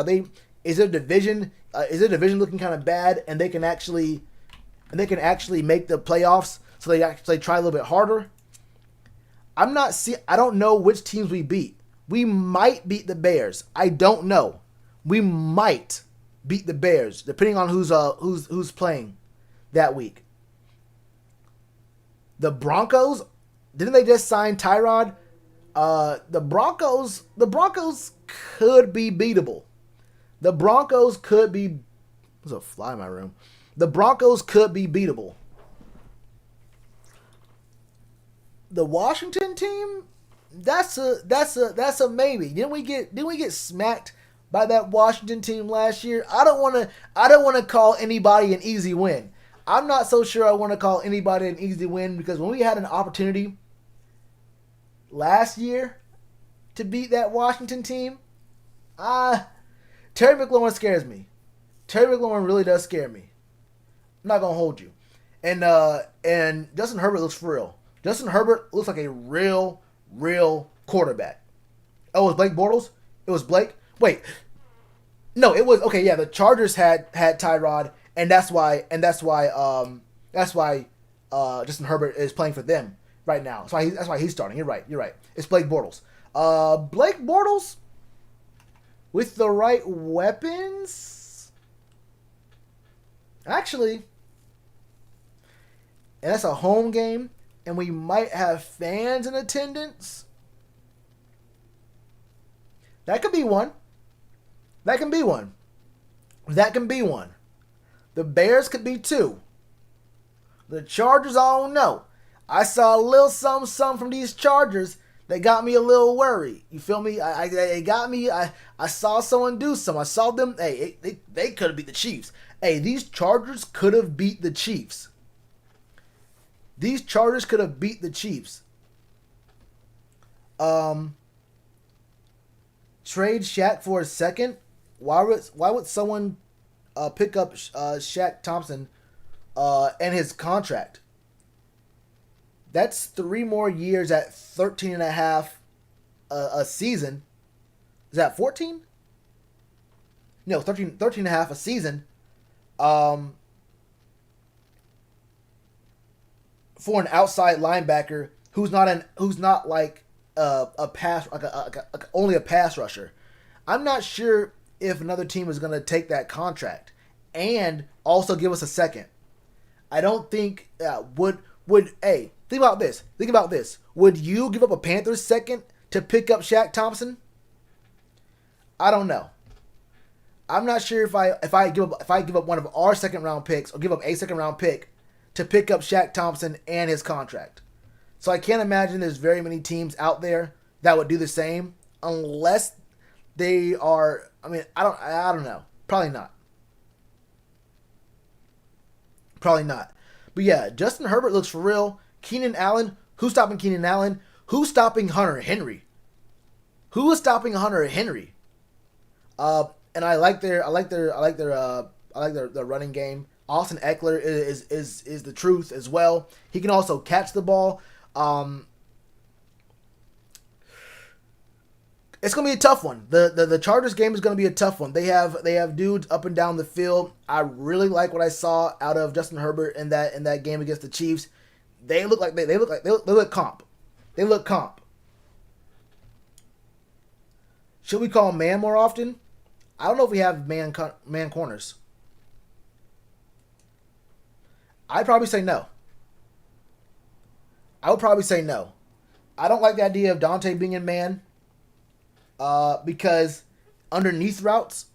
is their division looking kind of bad, and they can actually make the playoffs, so they actually try a little bit harder? I don't know which teams we beat. We might beat the Bears. I don't know. We might beat the Bears, depending on who's playing that week. The Broncos, didn't they just sign Tyrod? The Broncos could be beatable. The Broncos could be. There's a fly in my room. The Broncos could be beatable. The Washington team, that's a maybe. Didn't we get smacked by that Washington team last year? I don't want to call anybody an easy win. I'm not so sure I want to call anybody an easy win, because when we had an opportunity last year to beat that Washington team, Terry McLaurin scares me. Terry McLaurin really does scare me. I'm not gonna hold you. And Justin Herbert looks for real. Justin Herbert looks like a real quarterback. Oh, it was Blake Bortles? It was Blake? Wait. No, it was okay. Yeah, the Chargers had Tyrod, and that's why Justin Herbert is playing for them right now. That's why he's starting. You're right. You're right. It's Blake Bortles. Blake Bortles with the right weapons, actually, and that's a home game, and we might have fans in attendance. That could be one. That can be one. That can be one. The Bears could be two. The Chargers, I don't know. I saw a little something from these Chargers that got me a little worried. You feel me? It got me. I saw someone do something. I saw them. Hey, they could have beat the Chiefs. Hey, these Chargers could have beat the Chiefs. These Chargers could have beat the Chiefs. Trade Shaq for a second. Why would someone pick up Shaq Thompson and his contract? That's 3 more years at 13 and a half a season. Is that 14? No, 13 and a half a season. For an outside linebacker who's not like a pass like only a pass rusher. I'm not sure if another team is going to take that contract and also give us a second. I don't think hey, think about this. Think about this. Would you give up a Panthers second to pick up Shaq Thompson? I don't know. I'm not sure if I give up one of our second round picks or give up a second round pick to pick up Shaq Thompson and his contract. So I can't imagine there's very many teams out there that would do the same unless they are. I mean, I don't know. Probably not. Probably not. But yeah, Justin Herbert looks for real. Keenan Allen, who's stopping Keenan Allen? Who's stopping Hunter Henry? Who is stopping Hunter Henry? And I like their running game. Austin Eckler is the truth as well. He can also catch the ball. It's gonna be a tough one. The Chargers game is gonna be a tough one. They have dudes up and down the field. I really like what I saw out of Justin Herbert in that game against the Chiefs. They look comp. They look comp. Should we call man more often? I don't know if we have man corners. I'd probably say no. I would probably say no. I don't like the idea of Dante being in man. Because underneath routes,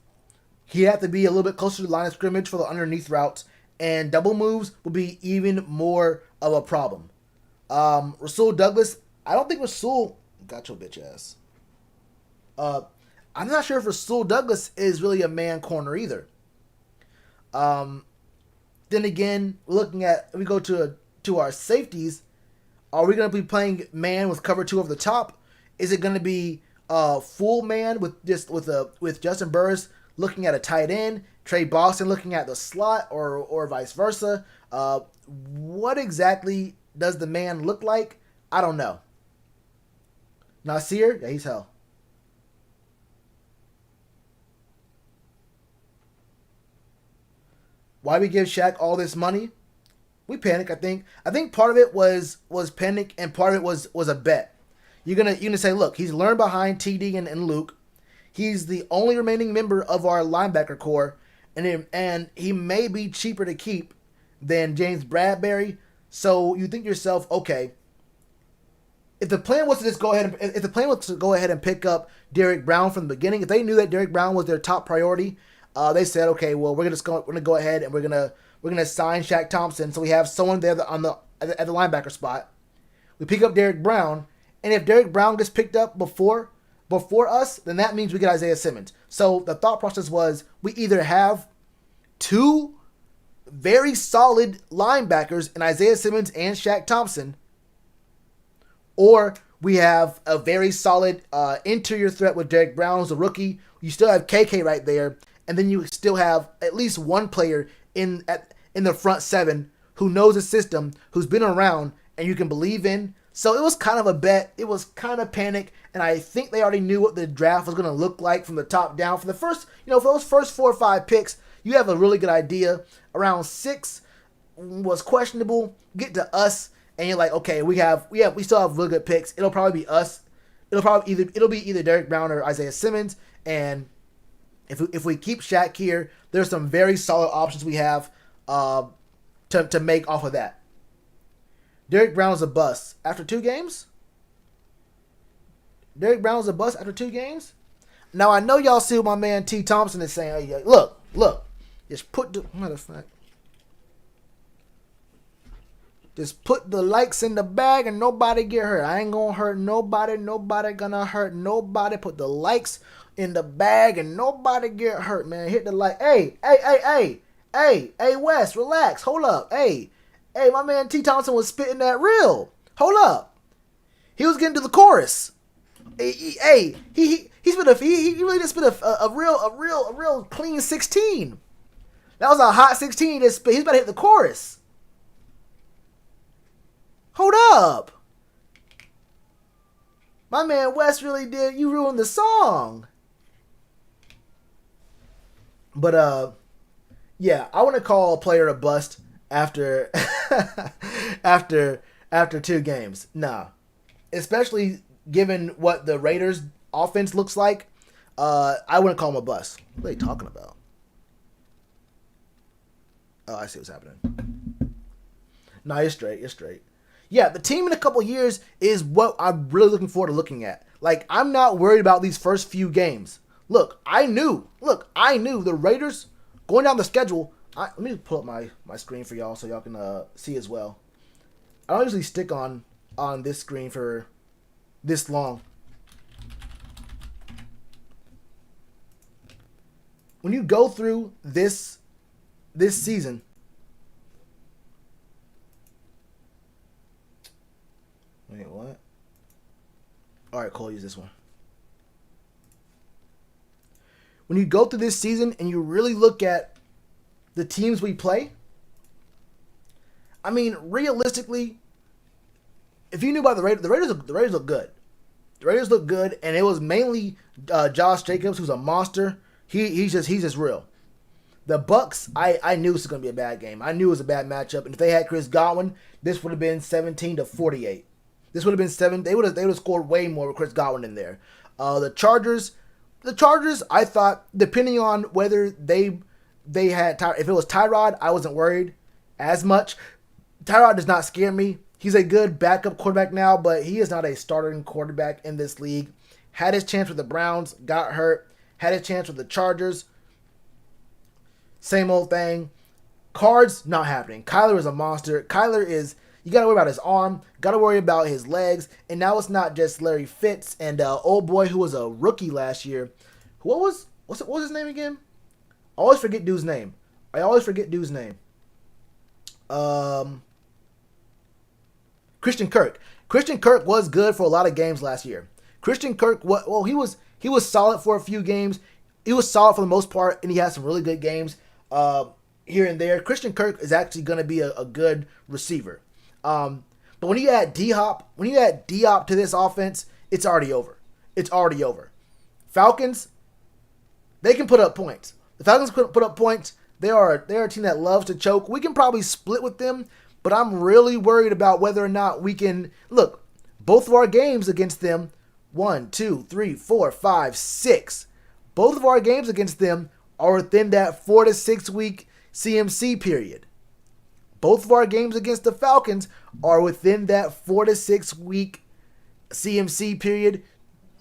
he'd have to be a little bit closer to the line of scrimmage for the underneath routes, and double moves would be even more of a problem. Rasul Douglas, I don't think Rasul got your bitch ass. I'm not sure if Rasul Douglas is really a man corner either. Then again, if we go to our safeties, are we going to be playing man with cover 2 over the top? Is it going to be full man with Justin Burris looking at a tight end, Trey Boston looking at the slot, or vice versa? What exactly does the man look like? I don't know. Nasir, yeah, he's hell. Why we give Shaq all this money? We panic. I think part of it was panic, and part of it was a bet. You're gonna say, look, he's learned behind TD and Luke. He's the only remaining member of our linebacker core, and he may be cheaper to keep than James Bradbury. So you think to yourself, okay, if the plan was to go ahead and pick up Derrick Brown from the beginning, if they knew that Derrick Brown was their top priority, they said, okay, well, we're gonna go ahead and we're gonna sign Shaq Thompson, so we have someone there at the linebacker spot. We pick up Derrick Brown. And if Derrick Brown gets picked up before us, then that means we get Isaiah Simmons. So the thought process was we either have 2 very solid linebackers in Isaiah Simmons and Shaq Thompson, or we have a very solid interior threat with Derrick Brown as a rookie. You still have KK right there, and then you still have at least one player in the front 7 who knows the system, who's been around, and you can believe in. So it was kind of a bet. It was kind of panic, and I think they already knew what the draft was going to look like from the top down. For the first, for those first 4 or 5 picks, you have a really good idea. Around 6 was questionable. Get to us, and you're like, okay, we still have really good picks. It'll probably be us. It'll be either Derrick Brown or Isaiah Simmons. And if we keep Shaq here, there's some very solid options we have to make off of that. Derrick Brown is a bust after 2 games. Derrick Brown is a bust after 2 games. Now I know y'all see what my man T. Thompson is saying. Hey, look, just put the matter of fact. Just put the likes in the bag and nobody get hurt. I ain't gonna hurt nobody. Nobody gonna hurt nobody. Put the likes in the bag and nobody get hurt, man. Hit the like. Hey, Wes, relax. Hold up. Hey, my man T. Thompson was spitting that real. Hold up. He was getting to the chorus. He really just spit a real clean 16. That was a hot 16. He's about to hit the chorus. Hold up. My man Wes really did. You ruined the song. But yeah, I want to call a player a bust after after 2 games. Nah, especially given what the Raiders' offense looks like. I wouldn't call him a bust. What are they talking about? Oh, I see what's happening. Nah, you're straight. Yeah, the team in a couple years is what I'm really looking forward to looking at. Like, I'm not worried about these first few games. Look, I knew the Raiders going down the schedule. Let me pull up my screen for y'all so y'all can see as well. I don't usually stick on this screen for this long. When you go through this season, wait, what? All right, Cole, use this one. When you go through this season and you really look at the teams we play, I mean, realistically, if you knew about the Raiders look good. The Raiders look good, and it was mainly Josh Jacobs, who's a monster. He's just real. The Bucks, I knew this was gonna be a bad game. I knew it was a bad matchup, and if they had Chris Godwin, this would have been 17-48. This would have been 7. They would have scored way more with Chris Godwin in there. The Chargers, I thought, depending on whether they had if it was Tyrod, I wasn't worried as much. Tyrod does not scare me. He's a good backup quarterback now, but he is not a starting quarterback in this league. Had his chance with the Browns, got hurt. Had his chance with the Chargers. Same old thing. Cards, not happening. Kyler is a monster. You got to worry about his arm. Got to worry about his legs. And now it's not just Larry Fitz and old boy who was a rookie last year. What was his name again? I always forget dude's name. Christian Kirk. Christian Kirk was good for a lot of games last year. Christian Kirk, he was solid for a few games. He was solid for the most part, and he had some really good games here and there. Christian Kirk is actually going to be a good receiver. But when you add D-Hop to this offense, it's already over. Falcons, they can put up points. The Falcons put up points. They're a team that loves to choke. We can probably split with them, but I'm really worried about whether or not we can. Look, both of our games against them, 1, 2, 3, 4, 5, 6. Both of our games against them are within that 4 to 6 week CMC period. Both of our games against the Falcons are within that 4 to 6 week CMC period.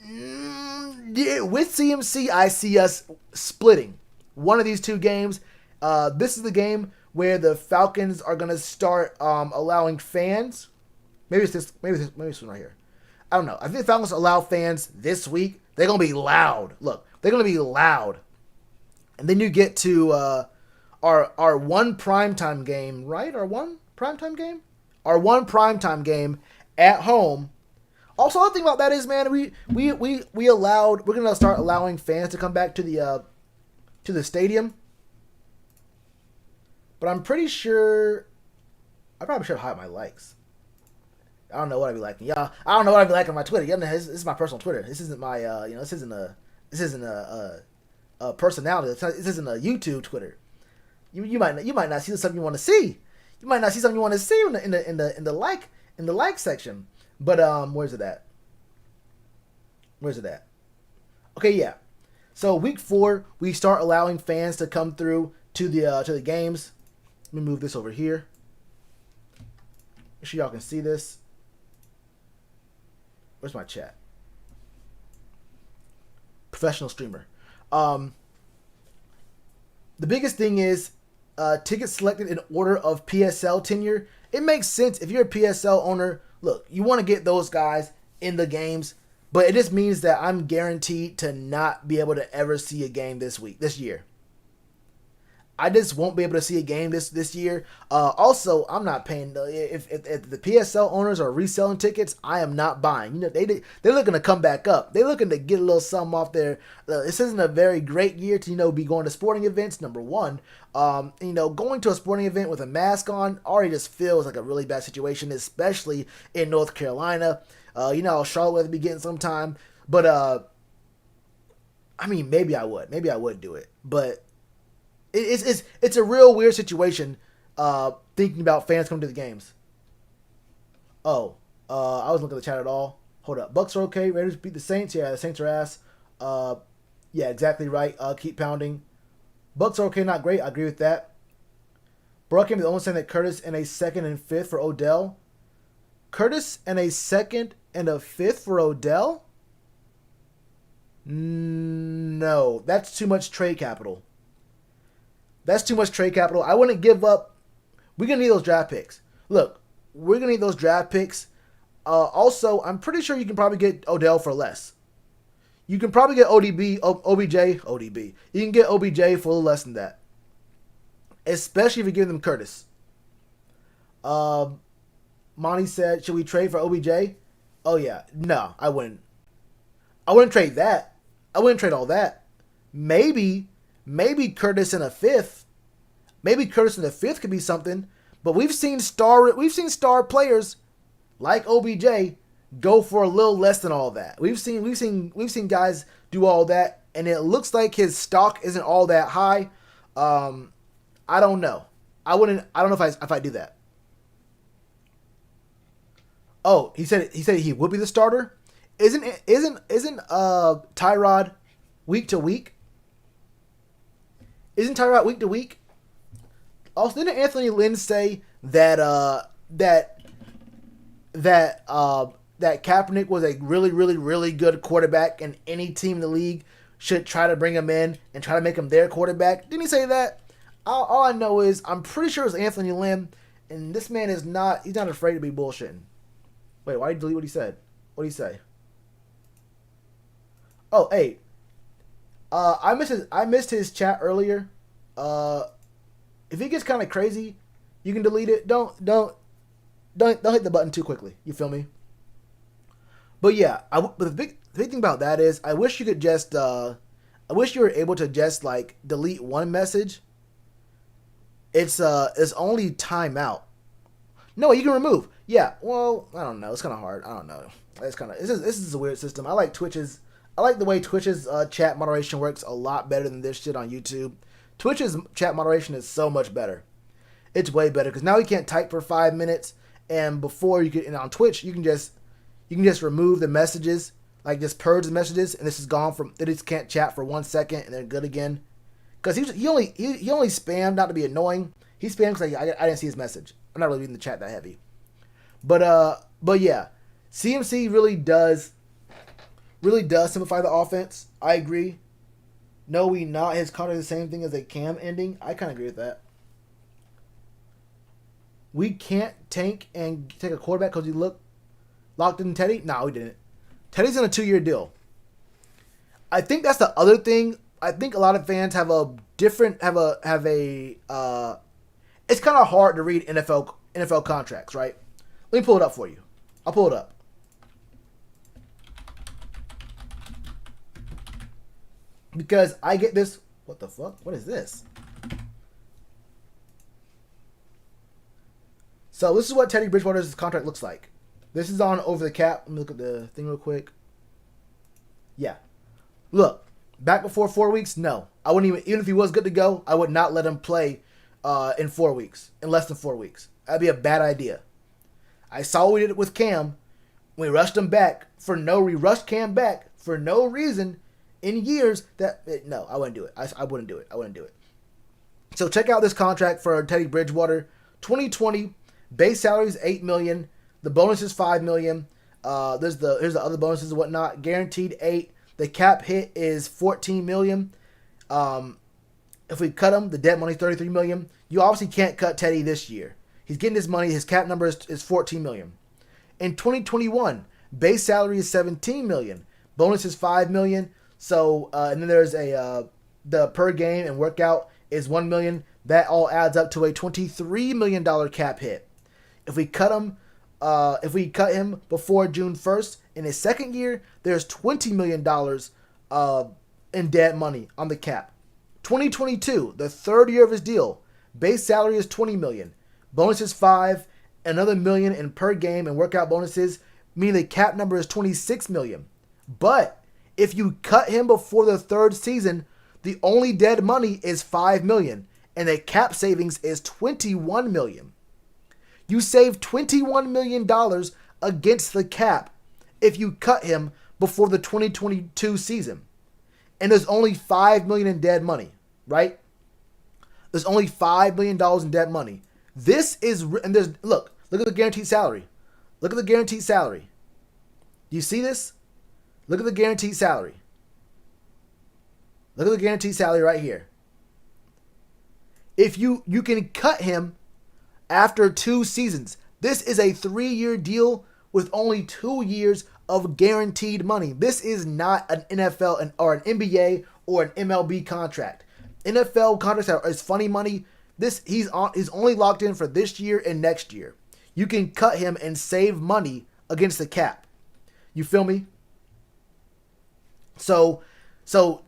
With CMC, I see us splitting one of these 2 games. This is the game where the Falcons are going to start allowing fans. Maybe it's this one right here. I don't know. I think the Falcons allow fans this week. They're going to be loud. Look, they're going to be loud. And then you get to our one primetime game, right? Our one primetime game? Our one primetime game at home. Also, the other thing about that is, man, we're going to start allowing fans to come back to the stadium. But I'm pretty sure I probably should hide my likes. I don't know what I be liking. Y'all, I don't know what I be liking on my Twitter. This is my personal Twitter. This isn't my, this isn't a personality. This isn't a YouTube Twitter. You might not see something you want to see. You might not see something you want to see in the like section. But where's it at? Where's it at? Okay, yeah. So week 4, we start allowing fans to come through to the games. Let me move this over here. Make sure y'all can see this. Where's my chat? Professional streamer. The biggest thing is tickets selected in order of PSL tenure. It makes sense if you're a PSL owner. Look, you want to get those guys in the games, but it just means that I'm guaranteed to not be able to ever see a game this year. I just won't be able to see a game this year. Also, I'm not paying. If the PSL owners are reselling tickets, I am not buying. They're looking to come back up. They're looking to get a little something off there. This isn't a very great year to be going to sporting events. Number one, going to a sporting event with a mask on already just feels like a really bad situation, especially in North Carolina. Charlotte will be getting some time, but maybe I would do it, but. It's a real weird situation thinking about fans coming to the games. I wasn't looking at the chat at all. Hold up. Bucks are okay. Raiders beat the Saints. Yeah, the Saints are ass. Yeah, exactly right. Keep pounding. Bucks are okay, not great. I agree with that. Brock came to the only saying that Curtis and a 2nd and 5th for Odell. Curtis and a 2nd and a 5th for Odell? No, that's too much trade capital. I wouldn't give up. We're going to need those draft picks. Look, we're going to need those draft picks. Also, I'm pretty sure you can probably get Odell for less. You can probably get OBJ. You can get OBJ for a little less than that. Especially if you give them Curtis. Monty said, should we trade for OBJ? Oh, yeah. No, I wouldn't. I wouldn't trade that. I wouldn't trade all that. Maybe Curtis in a 5th. Maybe Curtis in the 5th could be something. But we've seen star players like OBJ go for a little less than all that. We've seen guys do all that, and it looks like his stock isn't all that high. I don't know. I don't know if I do that. Oh, he said he would be the starter. Isn't Tyrod week to week? Isn't Tyrod week to week? Also, didn't Anthony Lynn say that Kaepernick was a really, really, really good quarterback, and any team in the league should try to bring him in and try to make him their quarterback? Didn't he say that? All I know is I'm pretty sure it's Anthony Lynn, and this man he's not afraid to be bullshitting. Wait, why did you delete what he said? What did he say? Oh, hey. I missed his chat earlier. If it gets kind of crazy, you can delete it. Don't hit the button too quickly. You feel me? But yeah, but the big thing about that is I wish you could just I wish you were able to just like delete one message. It's only timeout. No, you can remove. Yeah, well, I don't know. It's kind of hard. I don't know. This is a weird system. I like the way Twitch's chat moderation works a lot better than this shit on YouTube. Twitch's chat moderation is so much better. It's way better because now you can't type for 5 minutes, and before and on Twitch you can just remove the messages, like just purge the messages, and this is gone from. They just can't chat for 1 second and they're good again. Because he only spammed not to be annoying. He spammed because I didn't see his message. I'm not really reading the chat that heavy. But yeah, CMC really does simplify the offense. I agree. No, we not his contract the same thing as a Cam ending. I kind of agree with that. We can't tank and take a quarterback because we locked in Teddy. No, we didn't. Teddy's in a 2-year deal. I think that's the other thing. I think a lot of fans have a different it's kind of hard to read NFL contracts, right? Let me pull it up for you. I'll pull it up. Because I get this. What the fuck? What is this? So this is what Teddy Bridgewater's contract looks like. This is on over the cap. Let me look at the thing real quick. Yeah. Look, back before 4 weeks, no. I wouldn't even if he was good to go, I would not let him play in 4 weeks, in less than 4 weeks. That'd be a bad idea. I saw what we did it with Cam. We rushed him back we rushed Cam back for no reason in years no, I wouldn't do it. I wouldn't do it. I wouldn't do it. So check out this contract for Teddy Bridgewater. 2020, base salary is $8 million. The bonus is $5 million. Here's the other bonuses and whatnot. Guaranteed $8 million. The cap hit is $14 million. If we cut him, the debt money is $33 million. You obviously can't cut Teddy this year. He's getting his money. His cap number is $14 million. In 2021, base salary is $17 million. Bonus is $5 million. So and then there's the per game and workout is $1 million. That all adds up to a $23 million cap hit. If we cut him before June 1st, in his second year, there's $20 million in dead money on the cap. 2022, the third year of his deal, base salary is $20 million. Bonus is $5 million, another $1 million in per game and workout bonuses, meaning the cap number is $26 million. But if you cut him before the third season, the only dead money is $5 million, and the cap savings is $21 million. You save $21 million against the cap if you cut him before the 2022 season. And there's only $5 million in dead money, right? There's only $5 million in dead money. This is, and there's, look at the guaranteed salary. Look at the guaranteed salary. Do you see this? Look at the guaranteed salary. Look at the guaranteed salary right here. If you can cut him after 2 seasons. This is a 3-year deal with only 2 years of guaranteed money. This is not an NFL or an NBA or an MLB contract. NFL contracts is funny money. He's only locked in for this year and next year. You can cut him and save money against the cap. You feel me? So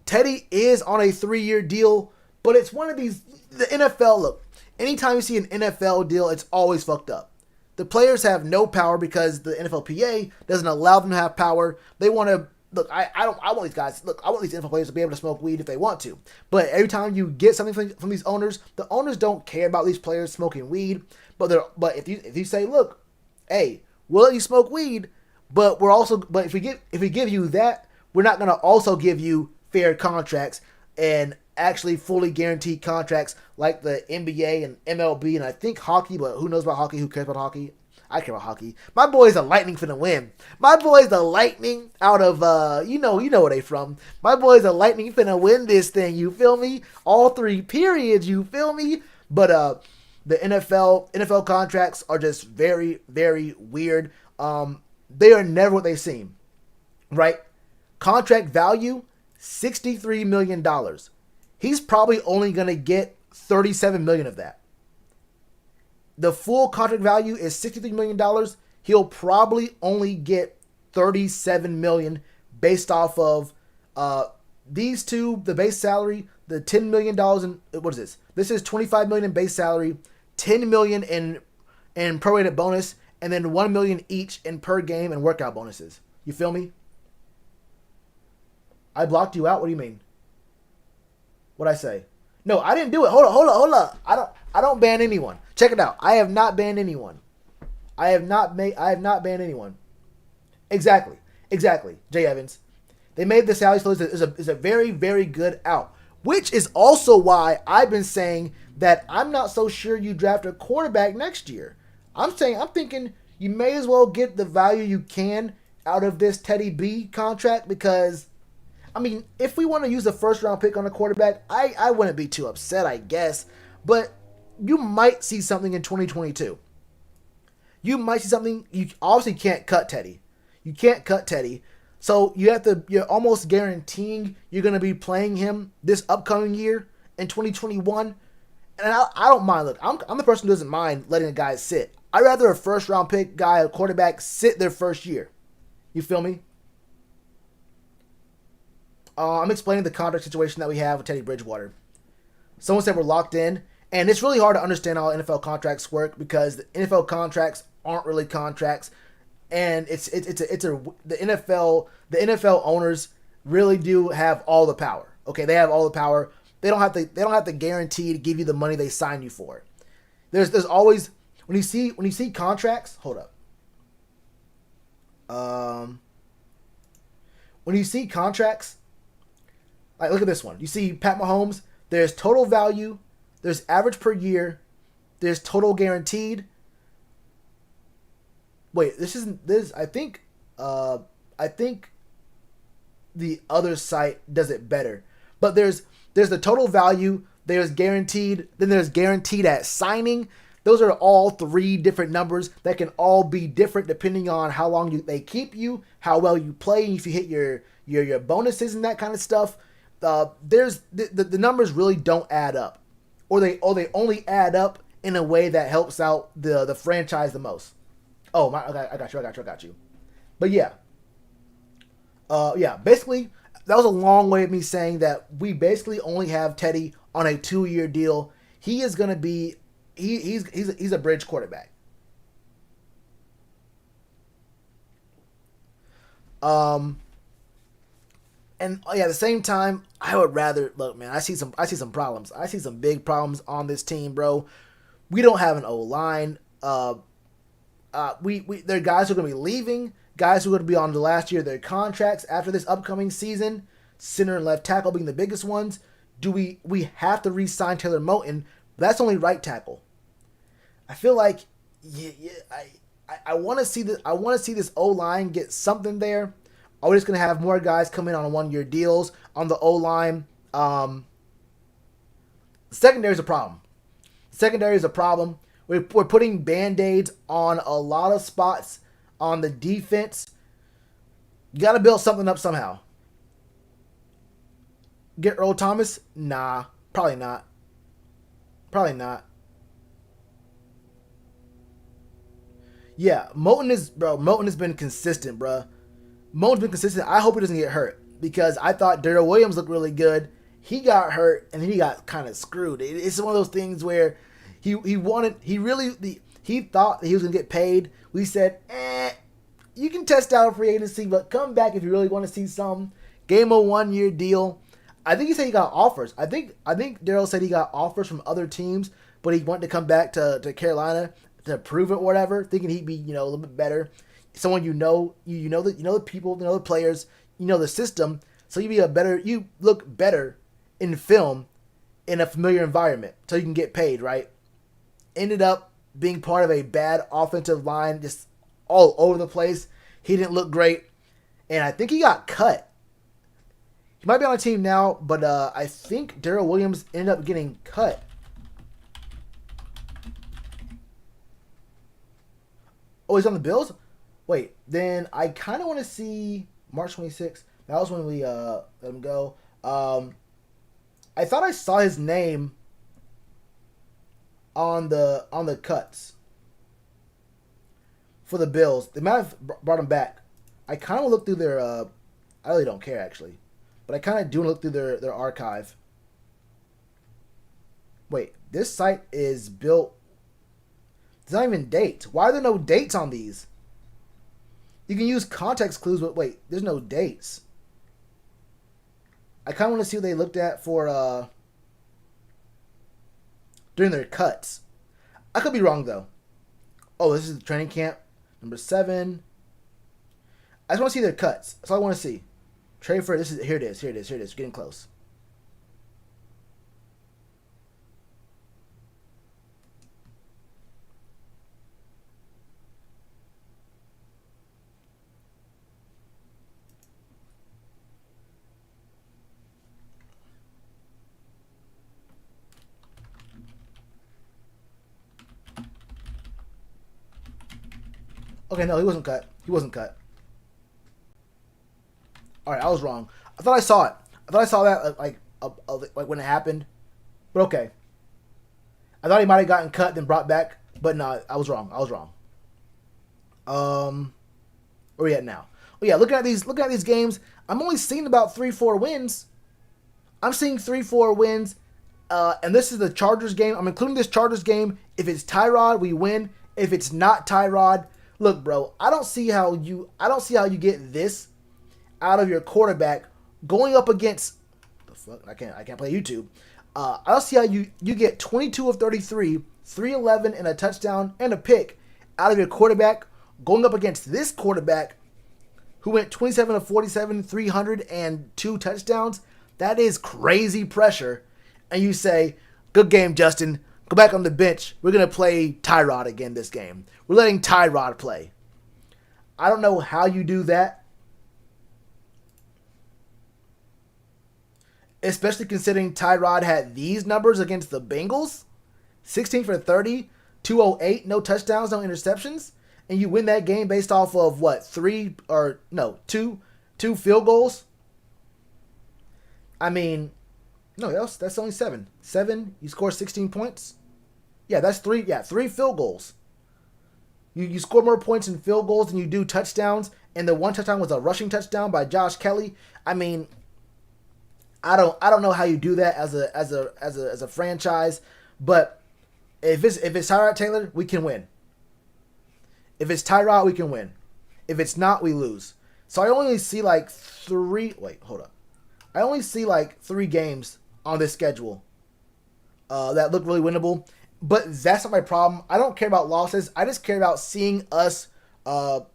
Teddy is on a 3-year deal, but it's one of these, the NFL, look, anytime you see an NFL deal, it's always fucked up. The players have no power because the NFLPA doesn't allow them to have power. They want to, look, I want these guys, look, I want these NFL players to be able to smoke weed if they want to. But every time you get something from these owners, the owners don't care about these players smoking weed. But if you say, look, hey, we'll let you smoke weed, but if we give you that, we're not going to also give you fair contracts and actually fully guaranteed contracts like the NBA and MLB and I think hockey, but who knows about hockey? Who cares about hockey? I care about hockey. My boys the Lightning finna win. My boys the Lightning out of you know where they from. My boys the Lightning finna win this thing. You feel me? All 3 periods. You feel me? But the NFL contracts are just very, very weird. They are never what they seem. Right? Contract value $63 million. He's probably only going to get $37 million of that. The full contract value is $63 million. He'll probably only get $37 million based off of these two, the base salary, the $10 million in, what is this? This is $25 million in base salary, $10 million in prorated bonus, and then $1 million each in per game and workout bonuses. You feel me? I blocked you out? What do you mean? What'd I say? No, I didn't do it. Hold up. I don't ban anyone. Check it out. I have not banned anyone. I have not banned anyone. Exactly. Jay Evans. They made the salary floors is a very, very good out. Which is also why I've been saying that I'm not so sure you draft a quarterback next year. I'm thinking you may as well get the value you can out of this Teddy B contract because, I mean, if we want to use a first-round pick on a quarterback, I wouldn't be too upset, I guess. But you might see something in 2022. You might see something. You obviously can't cut Teddy. You can't cut Teddy. So you're almost guaranteeing you're going to be playing him this upcoming year in 2021. And I don't mind. Look, I'm the person who doesn't mind letting a guy sit. I'd rather a first-round pick guy, a quarterback, sit their first year. You feel me? I'm explaining the contract situation that we have with Teddy Bridgewater. Someone said we're locked in, and it's really hard to understand how NFL contracts work because the NFL contracts aren't really contracts. and the NFL owners really do have all the power. Okay, they have all the power. They don't have to guarantee to give you the money they sign you for. There's always when you see contracts. Hold up. When you see contracts, like look at this one. You see Pat Mahomes. There's total value. There's average per year. There's total guaranteed. Wait, this isn't this. I think the other site does it better. But there's the total value. There's guaranteed. Then there's guaranteed at signing. Those are all three different numbers that can all be different depending on how long they keep you, how well you play, if you hit your bonuses and that kind of stuff. There's the numbers really don't add up, or they only add up in a way that helps out the franchise the most. Oh my, okay, I got you. But yeah, basically that was a long way of me saying that we basically only have Teddy on a 2-year deal. He is going to be he's a bridge quarterback. And at the same time, I would rather look, man. I see some problems. I see some big problems on this team, bro. We don't have an O line. There are guys who are going to be leaving. Guys who are going to be on the last year of their contracts after this upcoming season. Center and left tackle being the biggest ones. Do we have to re-sign Taylor Moton? That's only right tackle. I feel like I want to see this O line get something there. Are we just gonna have more guys come in on 1-year deals on the O line? Secondary is a problem. We're putting band-aids on a lot of spots on the defense. You got to build something up somehow. Get Earl Thomas? Nah, probably not. Yeah, Moton has been consistent, bro. Moton's been consistent. I hope he doesn't get hurt because I thought Darrell Williams looked really good. He got hurt and then he got kind of screwed. It's one of those things where he thought that he was gonna get paid. We said, you can test out a free agency, but come back if you really want to see some. Gave him a 1-year deal. I think he said he got offers. I think Darrell said he got offers from other teams, but he wanted to come back to Carolina to prove it or whatever, thinking he'd be, a little bit better. Someone you know the people, the players, the system, so you look better in film in a familiar environment, so you can get paid, right? Ended up being part of a bad offensive line, just all over the place. He didn't look great, and I think he got cut. He might be on a team now, but I think Darrell Williams ended up getting cut. Oh, he's on the Bills? Wait, then I kind of want to see March 26th. That was when we let him go. I thought I saw his name on the cuts for the Bills. They might have brought him back. I kind of look through their. I really don't care actually, but I kind of do look through their archive. Wait, this site is built. There's not even dates. Why are there no dates on these? You can use context clues, but wait, there's no dates. I kind of want to see what they looked at for during their cuts. I could be wrong though. Oh, this is the training camp number 7. I just want to see their cuts. That's all I want to see. Trade for this is here. It is. Getting close. Okay, no, he wasn't cut. All right, I was wrong. I thought I saw it. I thought I saw that like when it happened. But okay. I thought he might have gotten cut then brought back, but no, I was wrong. Where are we at now? Oh yeah, looking at these games, I'm only seeing about 3-4 wins. I'm seeing 3-4 wins, and this is the Chargers game. I'm including this Chargers game. If it's Tyrod, we win. If it's not Tyrod, Look, bro, I don't see how you get this out of your quarterback going up against the fuck. I can't play YouTube. I don't see how you get 22 of 33, 311 and a touchdown and a pick out of your quarterback going up against this quarterback who went 27 of 47, 300 and 2 touchdowns. That is crazy pressure. And you say, "Good game, Justin. Go back on the bench. We're going to play Tyrod again this game. We're letting Tyrod play." I don't know how you do that. Especially considering Tyrod had these numbers against the Bengals. 16 for 30, 208, no touchdowns, no interceptions. And you win that game based off of what? Two field goals? I mean, no, that's only 7. 7, you score 16 points. Yeah, that's 3. Yeah, 3 field goals. You score more points in field goals than you do touchdowns, and the one touchdown was a rushing touchdown by Josh Kelly. I mean, I don't know how you do that as a franchise, but if it's Tyrod Taylor, we can win. If it's Tyrod, we can win. If it's not, we lose. So I only see like 3. Wait, hold up. I only see like 3 games on this schedule that look really winnable. But that's not my problem. I don't care about losses. I just care about seeing us progress.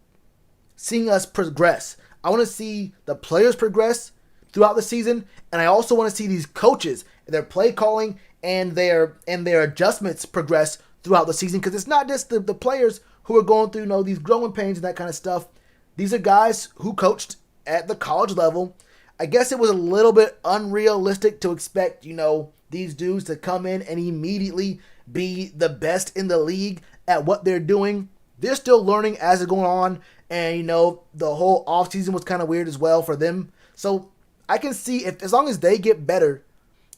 I want to see the players progress throughout the season, and I also want to see these coaches, their play calling and their adjustments progress throughout the season, because it's not just the players who are going through these growing pains and that kind of stuff. These are guys who coached at the college level. I guess it was a little bit unrealistic to expect these dudes to come in and immediately be the best in the league at what they're doing. They're still learning as it's going on, and the whole offseason was kind of weird as well for them. So I can see if as long as they get better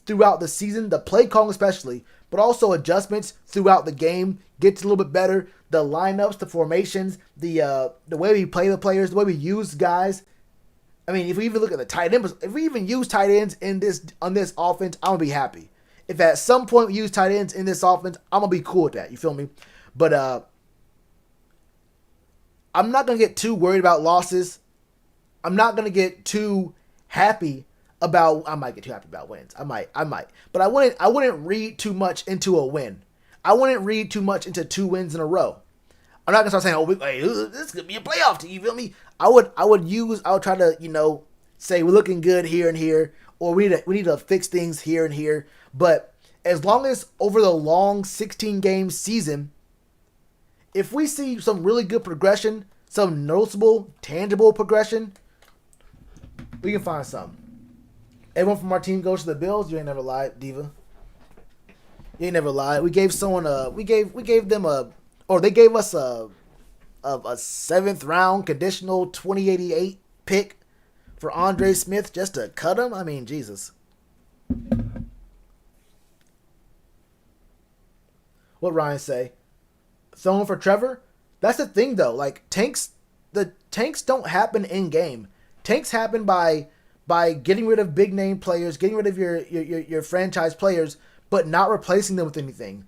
throughout the season, the play calling especially, but also adjustments throughout the game gets a little bit better. The lineups, the formations, the way we play the players, the way we use guys. I mean, if we even look at the tight ends, if we even use tight ends on this offense, I'm gonna be happy. If at some point we use tight ends in this offense, I'm gonna be cool with that. You feel me? But I'm not gonna get too worried about losses. I'm not gonna get too happy about. I might get too happy about wins. I might. But I wouldn't read too much into a win. I wouldn't read too much into 2 wins in a row. I'm not gonna start saying, hey, this could be a playoff team. You feel me? I would try to say we're looking good here and here, or we need to fix things here and here. But as long as over the long 16 game season, if we see some really good progression, some noticeable, tangible progression, we can find something. Everyone from our team goes to the Bills. You ain't never lied, Diva. You ain't never lied. We gave someone they gave us a 7th round conditional 2088 pick for Andre Smith just to cut him. I mean, Jesus. What Ryan say? Throwing for Trevor? That's the thing though. Like the tanks don't happen in game. Tanks happen by getting rid of big name players, getting rid of your franchise players, but not replacing them with anything.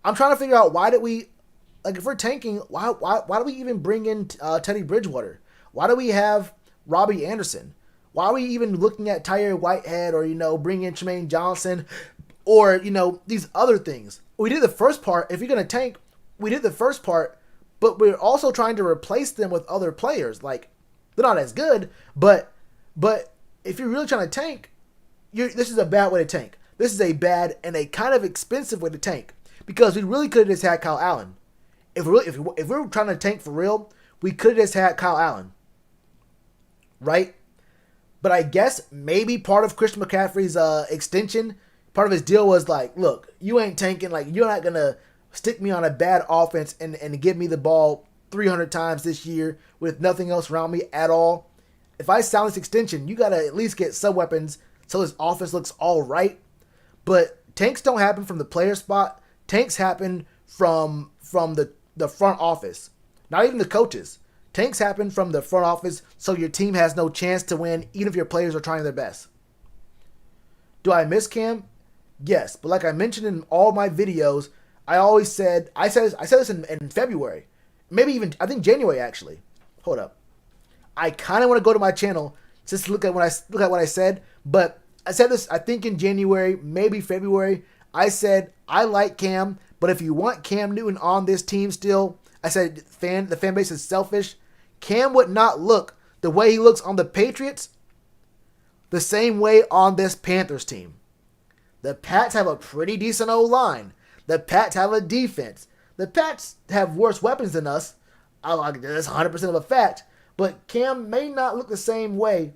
I'm trying to figure out why did we, like, if we're tanking, why do we even bring in Teddy Bridgewater? Why do we have Robbie Anderson? Why are we even looking at Tyre Whitehead or bring in Tremaine Johnson or these other things? We did the first part. If you're gonna tank, we did the first part, but we're also trying to replace them with other players. Like, they're not as good, but if you're really trying to tank, this is a bad way to tank. This is a bad and a kind of expensive way to tank, because we really could have just had Kyle Allen. If we were trying to tank for real, we could have just had Kyle Allen, right? But I guess maybe part of Christian McCaffrey's extension, part of his deal was like, look, you ain't tanking. Like, you're not gonna stick me on a bad offense and give me the ball 300 times this year with nothing else around me at all. If I sign this extension, you gotta at least get some weapons so this offense looks all right. But tanks don't happen from the player spot. Tanks happen from the front office. Not even the coaches. Tanks happen from the front office, so your team has no chance to win, even if your players are trying their best. Do I miss Cam? Yes, but like I mentioned in all my videos, I said this in February. maybe even I think January actually. Hold up. I kind of want to go to my channel just to look at what I said, but I said this I think in January, maybe February. I said I like Cam, but if you want Cam Newton on this team still, I said the fan base is selfish. Cam would not look the way he looks on the Patriots the same way on this Panthers team. The Pats have a pretty decent O-line. The Pats have a defense. The Pats have worse weapons than us. That's 100% of a fact. But Cam may not look the same way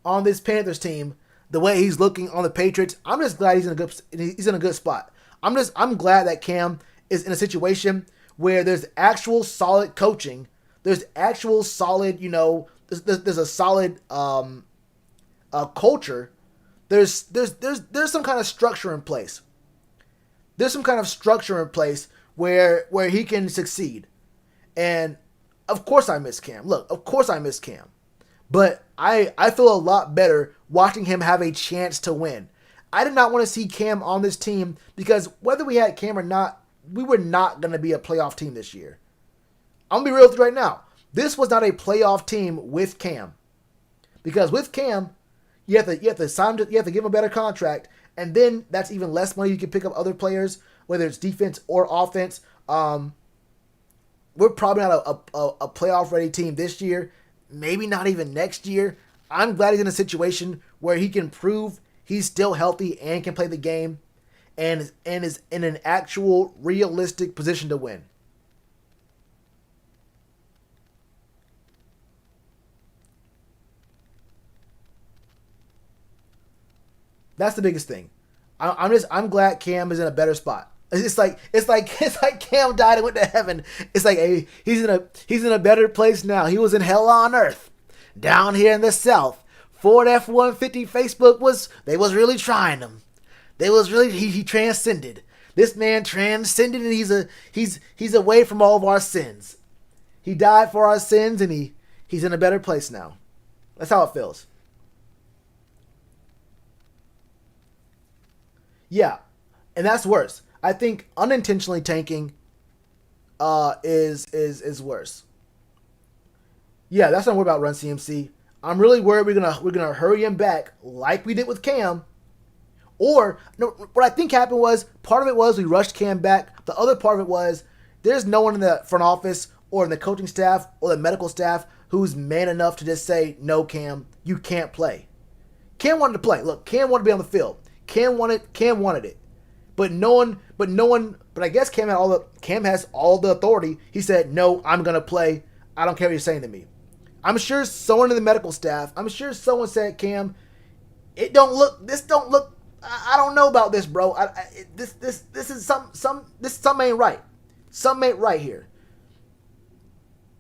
on this Panthers team the way he's looking on the Patriots. I'm just glad he's in a good spot. I'm glad that Cam is in a situation where there's actual solid coaching. There's actual solid, there's a solid culture. There's some kind of structure in place. There's some kind of structure in place where he can succeed. And of course I miss Cam. Look, of course I miss Cam. But I feel a lot better watching him have a chance to win. I did not want to see Cam on this team because whether we had Cam or not, we were not going to be a playoff team this year. I'm going to be real with you right now. This was not a playoff team with Cam. Because with Cam, you have to give him a better contract, and then that's even less money you can pick up other players, whether it's defense or offense. We're probably not a playoff ready team this year, maybe not even next year. I'm glad he's in a situation where he can prove he's still healthy and can play the game and is in an actual realistic position to win. That's the biggest thing. I'm glad Cam is in a better spot. It's like Cam died and went to heaven. It's like he's in a better place now. He was in hell on earth, down here in the South. Ford F-150 Facebook was really trying him. He transcended. This man transcended, and he's away from all of our sins. He died for our sins, and he's in a better place now. That's how it feels. Yeah, and that's worse. I think unintentionally tanking is worse. Yeah, that's what I'm worried about, Run CMC. I'm really worried we're gonna hurry him back like we did with Cam. Or no, what I think happened was part of it was we rushed Cam back. The other part of it was there's no one in the front office or in the coaching staff or the medical staff who's man enough to just say, no, Cam, you can't play. Cam wanted to play. Look, Cam wanted to be on the field. Cam wanted it. But I guess Cam has all the authority. He said, no, I'm going to play. I don't care what you're saying to me. I'm sure someone in the medical staff, someone said, Cam, this don't look, I don't know about this, bro. This is something ain't right. Something ain't right here.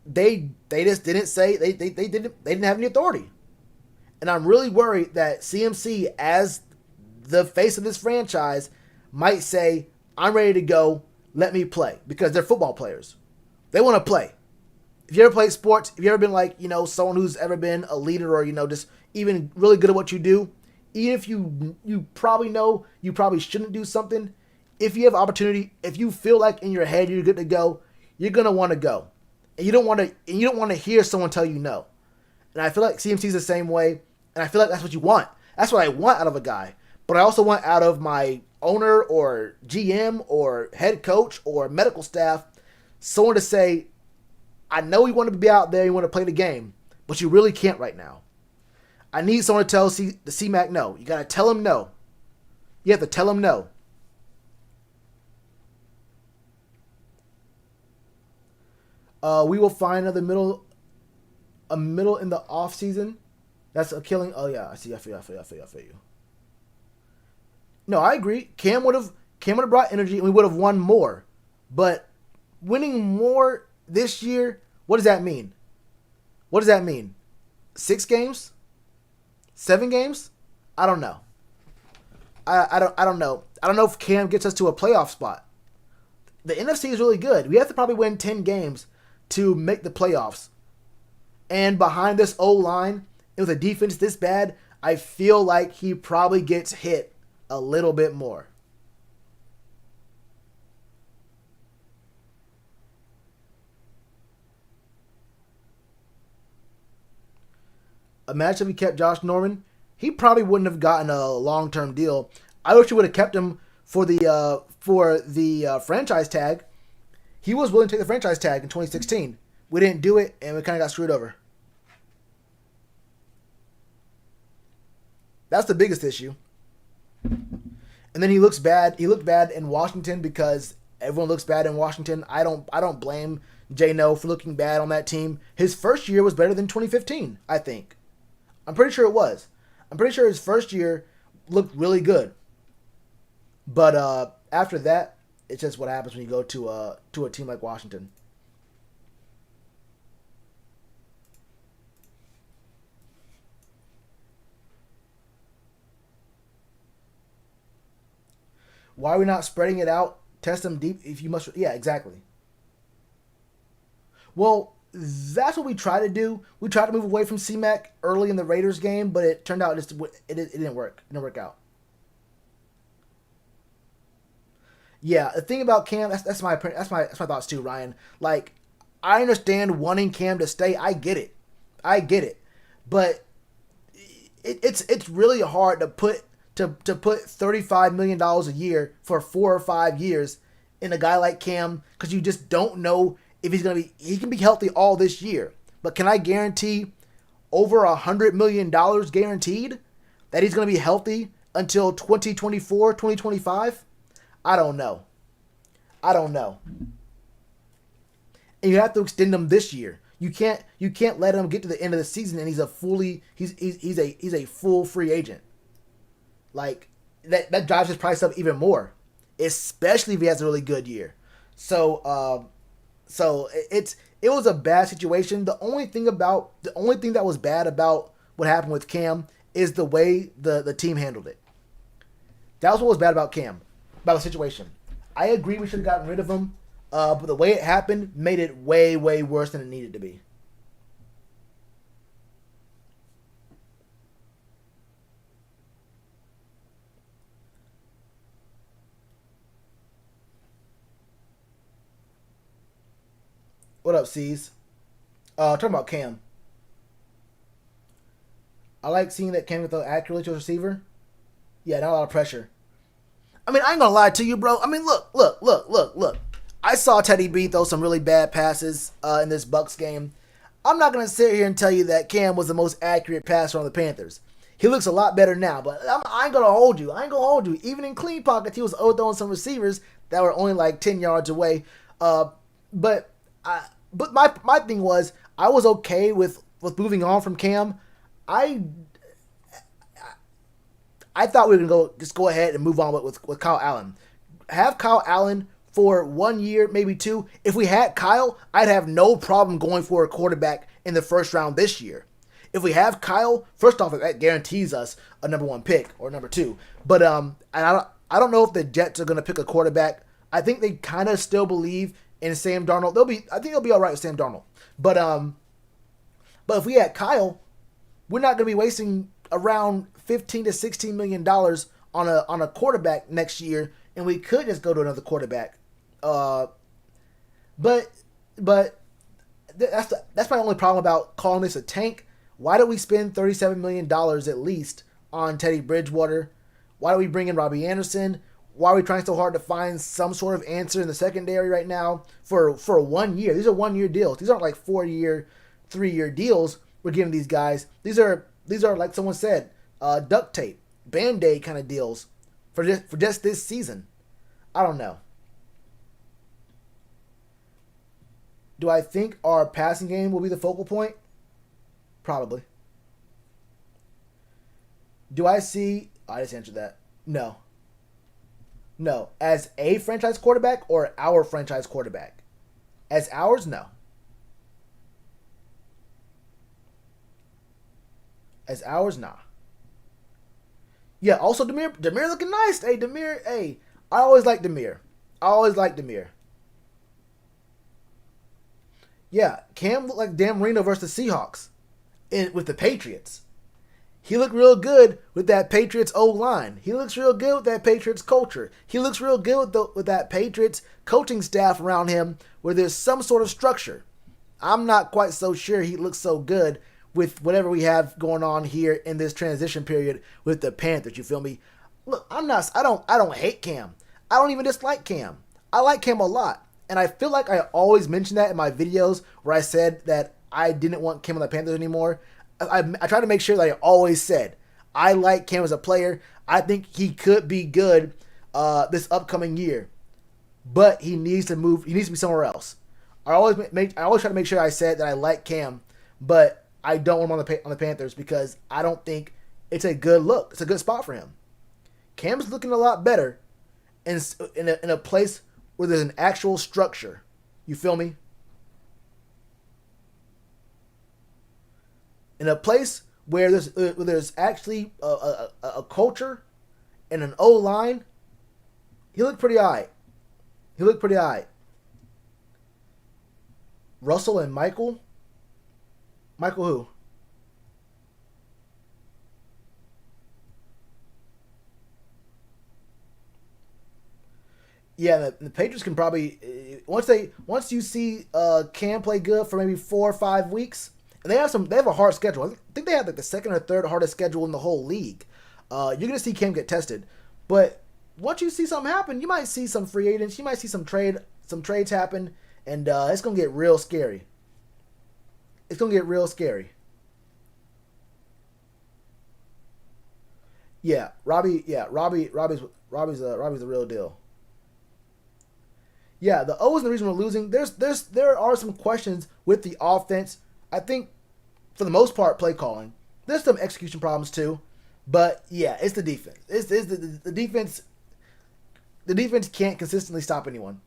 They just didn't say, they didn't have any authority. And I'm really worried that CMC, as the face of this franchise, might say, I'm ready to go, let me play. Because they're football players. They want to play. If you ever played sports, if you ever been like, someone who's ever been a leader or, just even really good at what you do, even if you probably know you probably shouldn't do something, if you have opportunity, if you feel like in your head you're good to go, you're going to want to go. And you don't want to hear someone tell you no. And I feel like CMC's the same way, and I feel like that's what you want. That's what I want out of a guy. But I also want out of my owner or GM or head coach or medical staff someone to say, I know you want to be out there, you want to play the game, but you really can't right now. I need someone to tell the C-Mac no. You got to tell him no. You have to tell him no. We will find a middle in the off season. That's a killing. Oh yeah, I see. I feel you. No, I agree. Cam would have brought energy, and we would have won more. But winning more this year, what does that mean? What does that mean? 6 games? 7 games? I don't know. I don't know. I don't know if Cam gets us to a playoff spot. The NFC is really good. We have to probably win 10 games to make the playoffs. And behind this O-line, with a defense this bad, I feel like he probably gets hit a little bit more. Imagine if we kept Josh Norman. He probably wouldn't have gotten a long-term deal. I wish we would have kept him for the franchise tag. He was willing to take the franchise tag in 2016. We didn't do it, and we kind of got screwed over. That's the biggest issue. And then he looks bad. He looked bad in Washington because everyone looks bad in Washington. I don't blame J-No for looking bad on that team. His first year was better than 2015, I think. I'm pretty sure it was. I'm pretty sure his first year looked really good. But after that, it's just what happens when you go to a team like Washington. Why are we not spreading it out? Test them deep if you must. Yeah, exactly. Well, that's what we try to do. We tried to move away from C-Mac early in the Raiders game, but it turned out it didn't work. It didn't work out. Yeah, the thing about Cam, that's my thoughts too, Ryan. Like, I understand wanting Cam to stay. I get it. But it's really hard to put $35 million a year for 4 or 5 years in a guy like Cam because you just don't know if he's gonna be. He can be healthy all this year, but can I guarantee over $100 million guaranteed that he's gonna be healthy until 2024, 2025? I don't know. And you have to extend him this year. You can't let him get to the end of the season and he's a full free agent. Like that drives his price up even more, especially if he has a really good year. So it was a bad situation. The only thing that was bad about what happened with Cam is the way the team handled it. That was what was bad about Cam, about the situation. I agree we should have gotten rid of him, but the way it happened made it way, way worse than it needed to be. What up, C's? Talking about Cam. I like seeing that Cam can throw accurately to a receiver. Yeah, not a lot of pressure. I mean, I ain't gonna lie to you, bro. I mean, look. I saw Teddy B throw some really bad passes in this Bucks game. I'm not gonna sit here and tell you that Cam was the most accurate passer on the Panthers. He looks a lot better now, but I ain't gonna hold you. Even in clean pockets, he was overthrowing some receivers that were only like 10 yards away. But my thing was I was okay with moving on from Cam. I thought we were gonna go ahead and move on with Kyle Allen. Have Kyle Allen for 1 year, maybe 2. If we had Kyle, I'd have no problem going for a quarterback in the first round this year. If we have Kyle, first off, that guarantees us a number 1 pick or number 2. But I don't know if the Jets are gonna pick a quarterback. I think they kind of still believe in Sam Darnold. I think they'll be all right with Sam Darnold. But if we had Kyle, we're not gonna be wasting around $15 to $16 million on a quarterback next year, and we could just go to another quarterback. But that's my only problem about calling this a tank. Why don't we spend $37 million at least on Teddy Bridgewater? Why don't we bring in Robbie Anderson? Why are we trying so hard to find some sort of answer in the secondary right now for 1 year? These are 1 year deals. These aren't like 4-year, 3-year deals we're giving these guys. These are like someone said, duct tape, Band-Aid kind of deals for just this season. I don't know. Do I think our passing game will be the focal point? Probably. Do I see... I just answered that. No. As a franchise quarterback or our franchise quarterback? As ours? No. As ours? Nah. Yeah, also Demir looking nice. Hey, Demir, hey. I always like Demir. Yeah, Cam looked like Dan Marino versus the Seahawks with the Patriots. He looked real good with that Patriots O-line. He looks real good with that Patriots culture. He looks real good with that Patriots coaching staff around him where there's some sort of structure. I'm not quite so sure he looks so good with whatever we have going on here in this transition period with the Panthers. You feel me? Look, I don't hate Cam. I don't even dislike Cam. I like Cam a lot. And I feel like I always mention that in my videos where I said that I didn't want Cam on the Panthers anymore. I try to make sure that I always said I like Cam as a player. I think he could be good this upcoming year, but he needs to move. He needs to be somewhere else. I always try to make sure I said that I like Cam, but I don't want him on the Panthers because I don't think it's a good look. It's a good spot for him. Cam's looking a lot better in a place where there's an actual structure. You feel me? In a place where there's actually a culture and an O-line, he looked pretty alright. Russell and Michael? Michael who? Yeah, the Patriots can probably once you see Cam play good for maybe 4 or 5 weeks, and they have a hard schedule. I think they have like the second or third hardest schedule in the whole league. You're gonna see Cam get tested, but once you see something happen, you might see some free agents, you might see some trades happen, and it's gonna get real scary. It's gonna get real scary. Yeah, Robbie's the real deal. Yeah, the O is the reason we're losing. There are some questions with the offense. I think for the most part, play calling. There's some execution problems too, but yeah, it's the defense. It's the defense. The defense can't consistently stop anyone.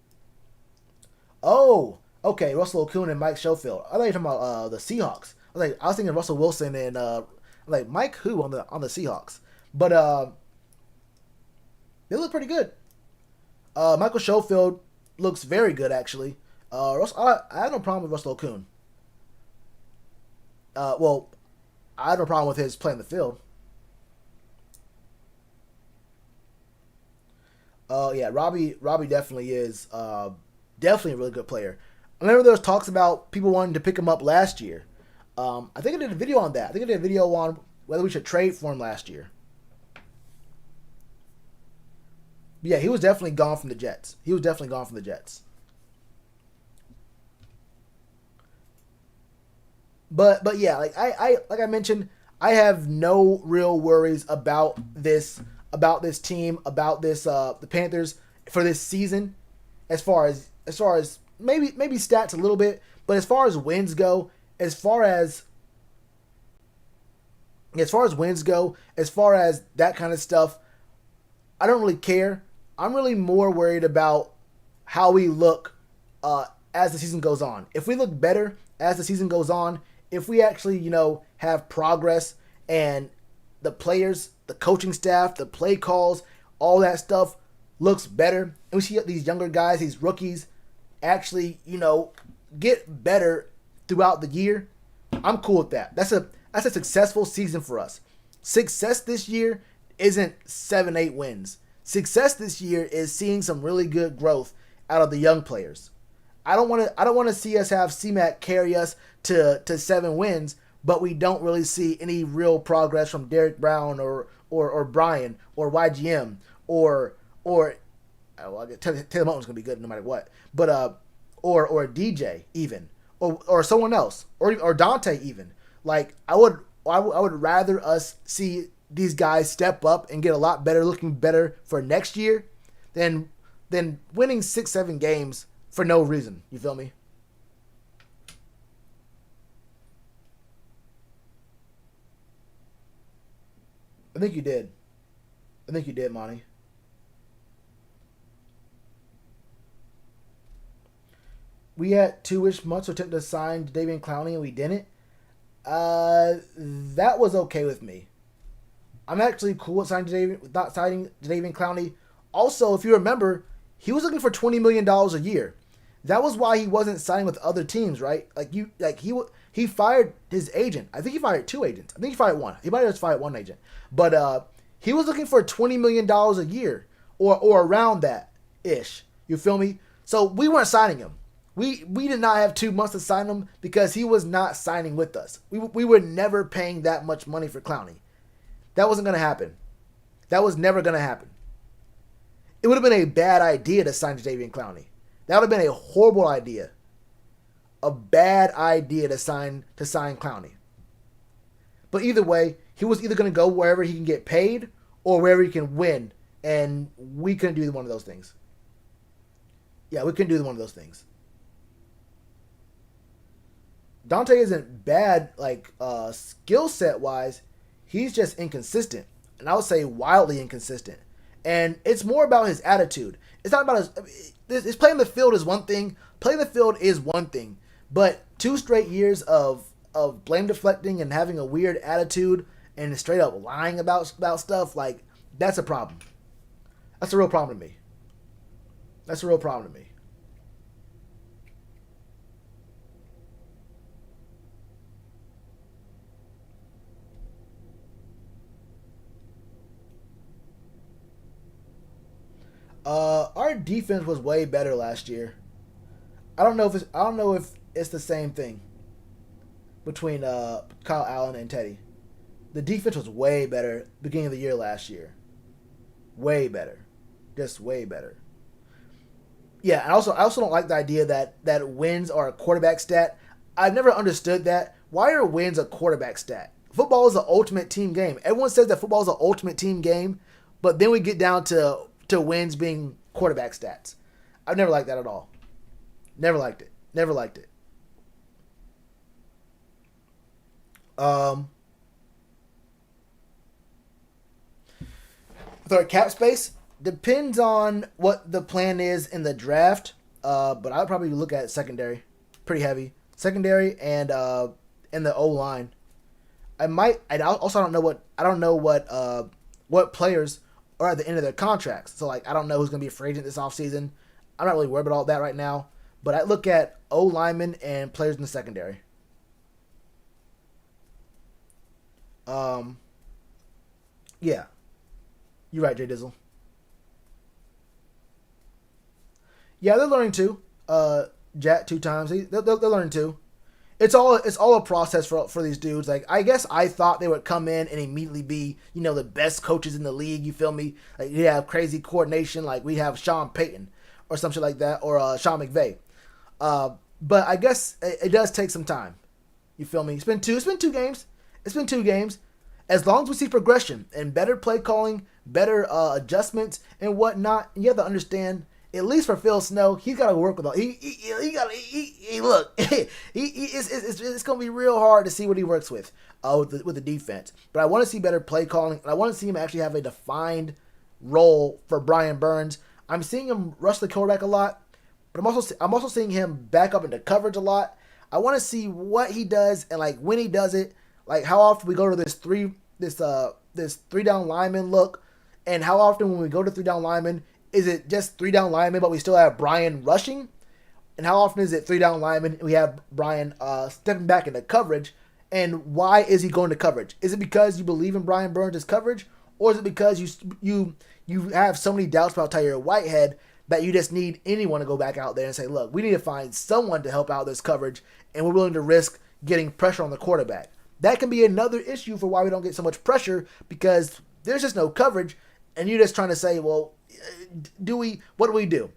Oh, okay. Russell Okung and Mike Schofield. I thought you were talking about the Seahawks. I was thinking Russell Wilson and like Mike who on the Seahawks, but they look pretty good. Michael Schofield looks very good actually. I have no problem with Russell Okung. Well, I have no problem with his playing the field. Yeah, Robbie definitely is definitely a really good player. I remember there was talks about people wanting to pick him up last year. I think I did a video on that. I think I did a video on whether we should trade for him last year. Yeah, he was definitely gone from the Jets. But yeah, like I mentioned, I have no real worries about this team, about the Panthers for this season, as far as maybe stats a little bit, but as far as wins go, as far as that kind of stuff, I don't really care. I'm really more worried about how we look as the season goes on. If we look better as the season goes on, if we actually, have progress and the players, the coaching staff, the play calls, all that stuff looks better, and we see these younger guys, these rookies, actually, get better throughout the year, I'm cool with that. That's a successful season for us. Success this year isn't 7-8 wins. Success this year is seeing some really good growth out of the young players. I don't want to see us have CMAC carry us to 7 wins, but we don't really see any real progress from Derek Brown or Brian or YGM or Taylor Moton's gonna be good no matter what. But or DJ even or someone else or Dante even. Like I would rather us see these guys step up and get a lot better, looking better for next year than winning 6-7 games for no reason. You feel me? I think you did. Monty. We had 2-ish months to attempt to sign David Clowney and we didn't. That was okay with me. I'm actually cool with not signing David Clowney. Also, if you remember, he was looking for $20 million a year. That was why he wasn't signing with other teams, right? He fired his agent. I think he fired 2 agents. I think he fired one. He might have just fired one agent. But he was looking for $20 million a year or around that ish. You feel me? So we weren't signing him. We did not have 2 months to sign him because he was not signing with us. We were never paying that much money for Clowney. That wasn't going to happen. That was never going to happen. It would have been a bad idea to sign Jadeveon Clowney. That would have been a horrible idea. A bad idea to sign Clowney. But either way, he was either going to go wherever he can get paid or wherever he can win, and we couldn't do one of those things. Yeah, we couldn't do one of those things. Dante isn't bad, like, skill set wise. He's just inconsistent. And I would say wildly inconsistent. And it's more about his attitude. It's not about his playing the field is one thing. Playing the field is one thing. But 2 straight years of blame deflecting and having a weird attitude and straight up lying about stuff, like, that's a problem. That's a real problem to me. That's a real problem to me. Our defense was way better last year. I don't know if it's the same thing between Kyle Allen and Teddy. The defense was way better beginning of the year last year. Way better. Just way better. Yeah, and I also don't like the idea that wins are a quarterback stat. I've never understood that. Why are wins a quarterback stat? Football is an ultimate team game. Everyone says that football is an ultimate team game, but then we get down to wins being quarterback stats. I've never liked that at all. Never liked it. Never liked it. With our cap space, depends on what the plan is in the draft. But I would probably look at secondary, pretty heavy secondary, and in the O line. I don't know what players are at the end of their contracts. So like I don't know who's gonna be a free agent this offseason. I'm not really worried about all that right now. But I look at O linemen and players in the secondary. Yeah. You're right, Jay Dizzle. Yeah, they're learning too. Jack 2 times. They're learning too. It's all a process for these dudes. Like I guess I thought they would come in and immediately be the best coaches in the league. You feel me? Like you have crazy coordination. Like we have Sean Payton or something like that, or Sean McVay. But I guess it does take some time. You feel me? It's been two games. It's been 2 games. As long as we see progression and better play calling, better adjustments and whatnot, you have to understand. At least for Phil Snow, he's got to work with all. Look. It's gonna be real hard to see what he works with the defense. But I want to see better play calling, and I want to see him actually have a defined role for Brian Burns. I'm seeing him rush the quarterback a lot, but I'm also seeing him back up into coverage a lot. I want to see what he does and like when he does it, like how often we go to this 3 down lineman look, and how often when we go to 3 down lineman. Is it just 3 down linemen, but we still have Brian rushing? And how often is it 3 down linemen and we have Brian stepping back into coverage? And why is he going to coverage? Is it because you believe in Brian Burns' coverage? Or is it because you have so many doubts about Tyre Whitehead that you just need anyone to go back out there and say, look, we need to find someone to help out this coverage, and we're willing to risk getting pressure on the quarterback. That can be another issue for why we don't get so much pressure, because there's just no coverage, and you're just trying to say, well, what do we do?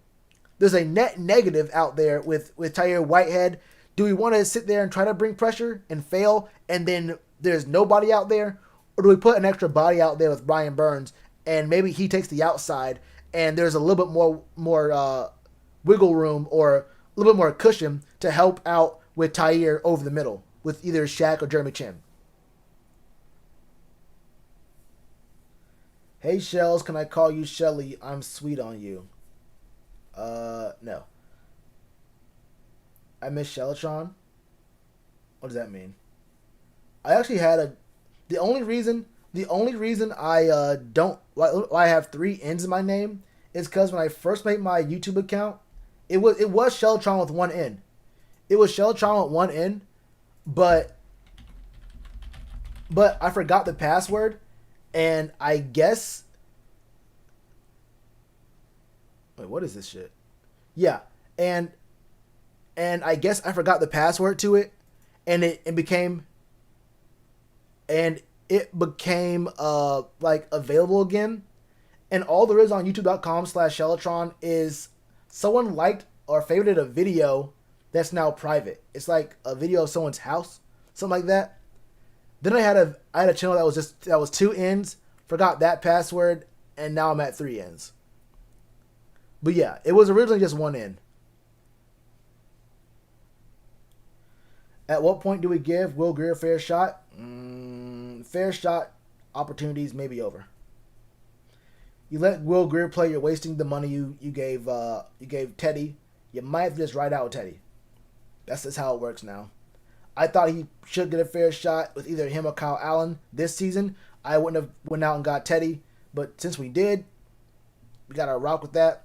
There's a net negative out there with Tyre Whitehead. Do we want to sit there and try to bring pressure and fail, and then there's nobody out there? Or do we put an extra body out there with Brian Burns, and maybe he takes the outside, and there's a little bit more wiggle room or a little bit more cushion to help out with Tyre over the middle with either Shaq or Jeremy Chin? Hey, Shells, can I call you Shelly? I'm sweet on you. No. I miss Shellitronnn? What does that mean? I actually had the only reason I don't, why I have 3 N's in my name is because when I first made my YouTube account, it was Shellitronnn with 1 N. It was Shellitronnn with 1 N, but I forgot the password. And I guess... Wait, what is this shit? Yeah, and and I guess I forgot the password to it, and it became like available again. And all there is on youtube.com/Shellitronnn is someone liked or favorited a video that's now private. It's like a video of someone's house, something like that. Then I had a channel that was 2 ends, forgot that password, and now I'm at 3 ends. But yeah, it was originally just 1 end. At what point do we give Will Grier a fair shot? Fair shot opportunities may be over. You let Will Grier play, you're wasting the money you gave Teddy. You might have to just ride out with Teddy. That's just how it works now. I thought he should get a fair shot with either him or Kyle Allen this season. I wouldn't have went out and got Teddy, but since we did, we gotta rock with that.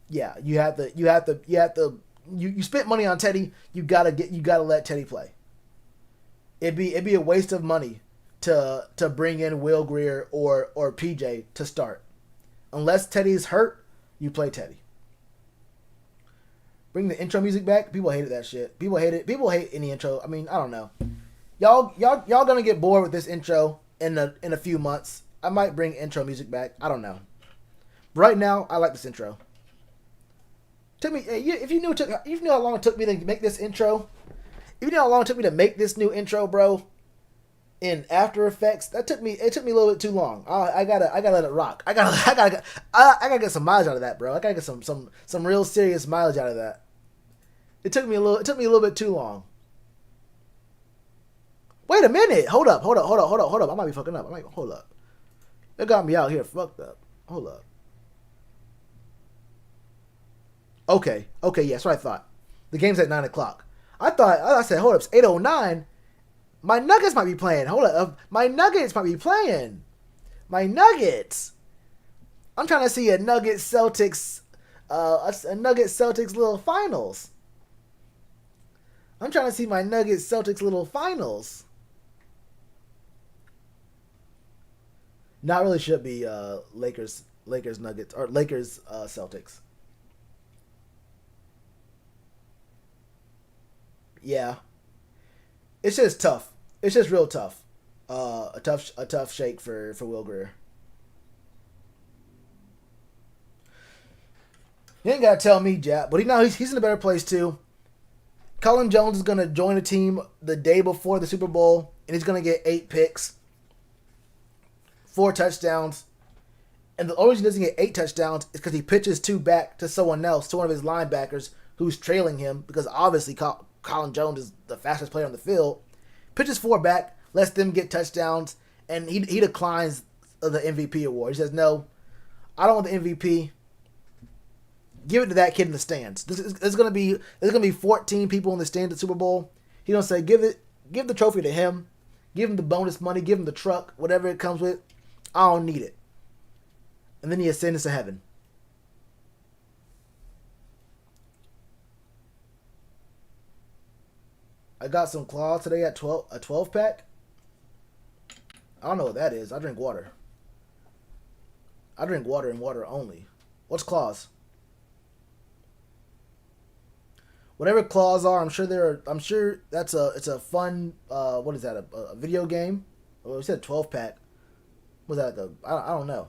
Yeah, you spent money on Teddy. You gotta let Teddy play. It'd be a waste of money to bring in Will Grier or PJ to start. Unless Teddy's hurt, you play Teddy. Bring the intro music back. People hated that shit. People hate it. People hate any intro. I mean, I don't know. Y'all gonna get bored with this intro in a few months. I might bring intro music back. I don't know. Right now, I like this intro. Took me if you knew how long it took me to make this intro. If you know how long it took me to make this new intro, bro, in After Effects, it took me a little bit too long. I gotta let it rock. I gotta get some mileage out of that, bro. I gotta get some real serious mileage out of that. It took me a little bit too long. Wait a minute. Hold up. I might be fucking up. Hold up. It got me out here fucked up. Hold up. Okay, yeah, that's what I thought. The game's at 9 o'clock. I said, hold up, it's 8:09. My Nuggets might be playing. Hold up, my Nuggets might be playing. My Nuggets. I'm trying to see a Nuggets Celtics little finals. I'm trying to see my Nuggets Celtics little finals. Not really should be Lakers Nuggets or Lakers Celtics. Yeah, it's just tough. It's just real tough. A tough shake for Will Grier. You ain't gotta tell me, Jap, but he's in a better place too. Colin Jones is gonna join the team the day before the Super Bowl, and he's gonna get 8 picks, 4 touchdowns, and the only reason he doesn't get 8 touchdowns is because he pitches 2 back to someone else, to one of his linebackers who's trailing him, because obviously Colin Jones is the fastest player on the field. Pitches 4 back, lets them get touchdowns, and he declines the MVP award. He says, "No, I don't want the MVP. Give it to that kid in the stands." There's gonna be 14 people in the stands at the Super Bowl. He don't say give the trophy to him, give him the bonus money, give him the truck, whatever it comes with. I don't need it. And then he ascends to heaven. I got some claws today at a 12 pack. I don't know what that is. I drink water. I drink water and water only. What's claws? Whatever claws are, I'm sure it's a fun. What is that? A video game? Oh, we said 12 pack. Was that I don't know.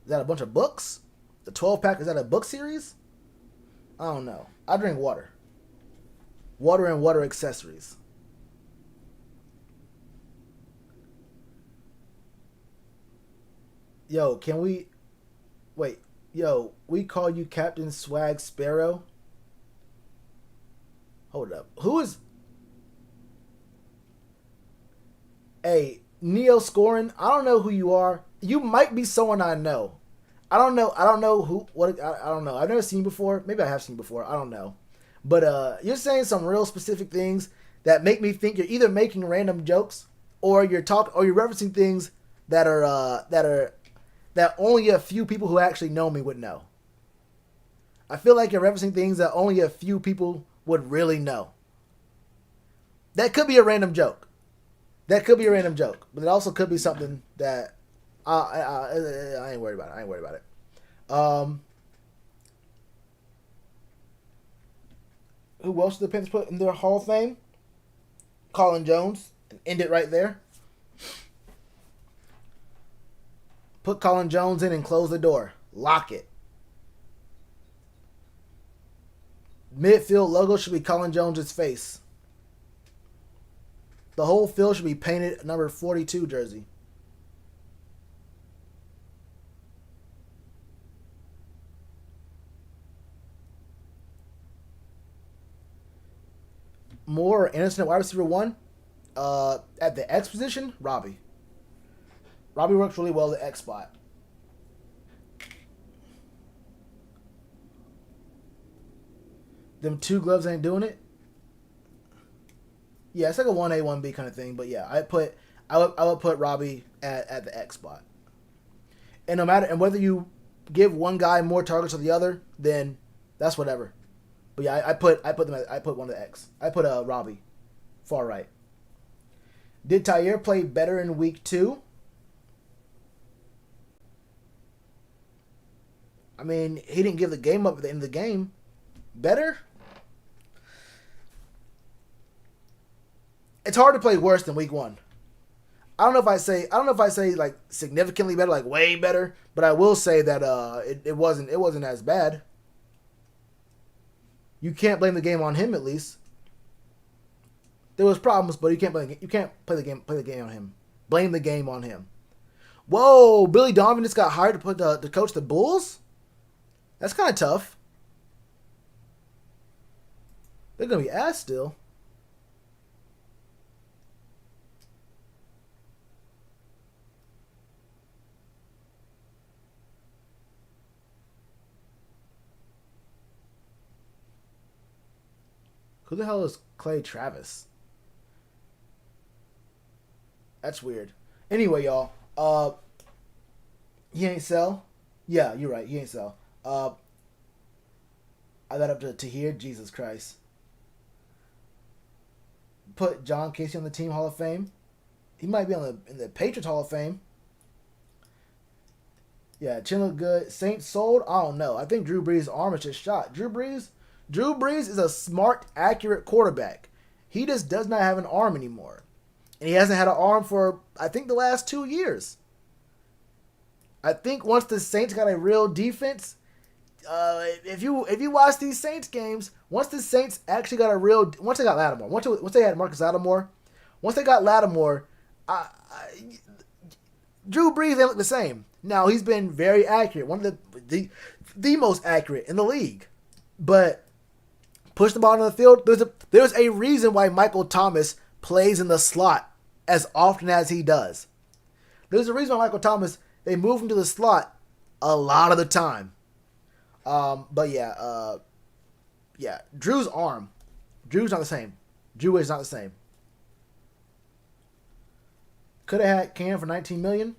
Is that a bunch of books? The 12 pack, is that a book series? I don't know. I drink water. Water and water accessories. Yo, can we... Wait. Yo, we call you Captain Swag Sparrow? Hold up. Who is... Hey, Neo Scoring, I don't know who you are. You might be someone I know. I don't know who... What? I don't know. I've never seen you before. Maybe I have seen you before. I don't know. But you're saying some real specific things that make me think you're either making random jokes or you're referencing things that only a few people who actually know me would know. I feel like you're referencing things that only a few people would really know. That could be a random joke. But it also could be something that I ain't worried about it. Who else did the Panthers put in their Hall of Fame? Colin Jones. And end it right there. Put Colin Jones in and close the door. Lock it. Midfield logo should be Colin Jones' face. The whole field should be painted number 42 jersey. Moore or Anderson at wide receiver 1. At the X position, Robbie. Robbie works really well at the X spot. Them two gloves ain't doing it. Yeah, it's like a 1A, 1B kind of thing. But yeah, I would put Robbie at the X spot. And no matter, and whether you give one guy more targets than the other, then that's whatever. But yeah, I put one of the X. I put Robbie, far right. Did Tyre play better in week 2? I mean, he didn't give the game up at the end of the game. Better? It's hard to play worse than week 1. I don't know if I say like significantly better, like way better, but I will say that it wasn't as bad. You can't blame the game on him, at least. There was problems, but you can't play the game on him. Blame the game on him. Whoa, Billy Donovan just got hired to coach the Bulls? That's kind of tough. They're going to be ass still. Who the hell is Clay Travis? That's weird. Anyway, y'all. He ain't sell? Yeah, you're right. He ain't sell. I got up to here. Jesus Christ. Put John Casey on the Team Hall of Fame. He might be in the Patriots Hall of Fame. Yeah, chin look good. Saints sold? I don't know. I think Drew Brees' arm is just shot. Drew Brees is a smart, accurate quarterback. He just does not have an arm anymore. And he hasn't had an arm for, I think, the last 2 years. I think once the Saints got a real defense, if you watch these Saints games, once the Saints actually got once they got Lattimore, once they had Marcus Lattimore, once they got Lattimore, Drew Brees didn't look the same. Now, he's been very accurate, one of the most accurate in the league. But push the ball on the field, there's a reason why Michael Thomas plays in the slot as often as he does. There's a reason why Michael Thomas, they move him to the slot a lot of the time. But yeah, Drew's arm. Drew's not the same. Drew is not the same. Could have had Cam for $19 million.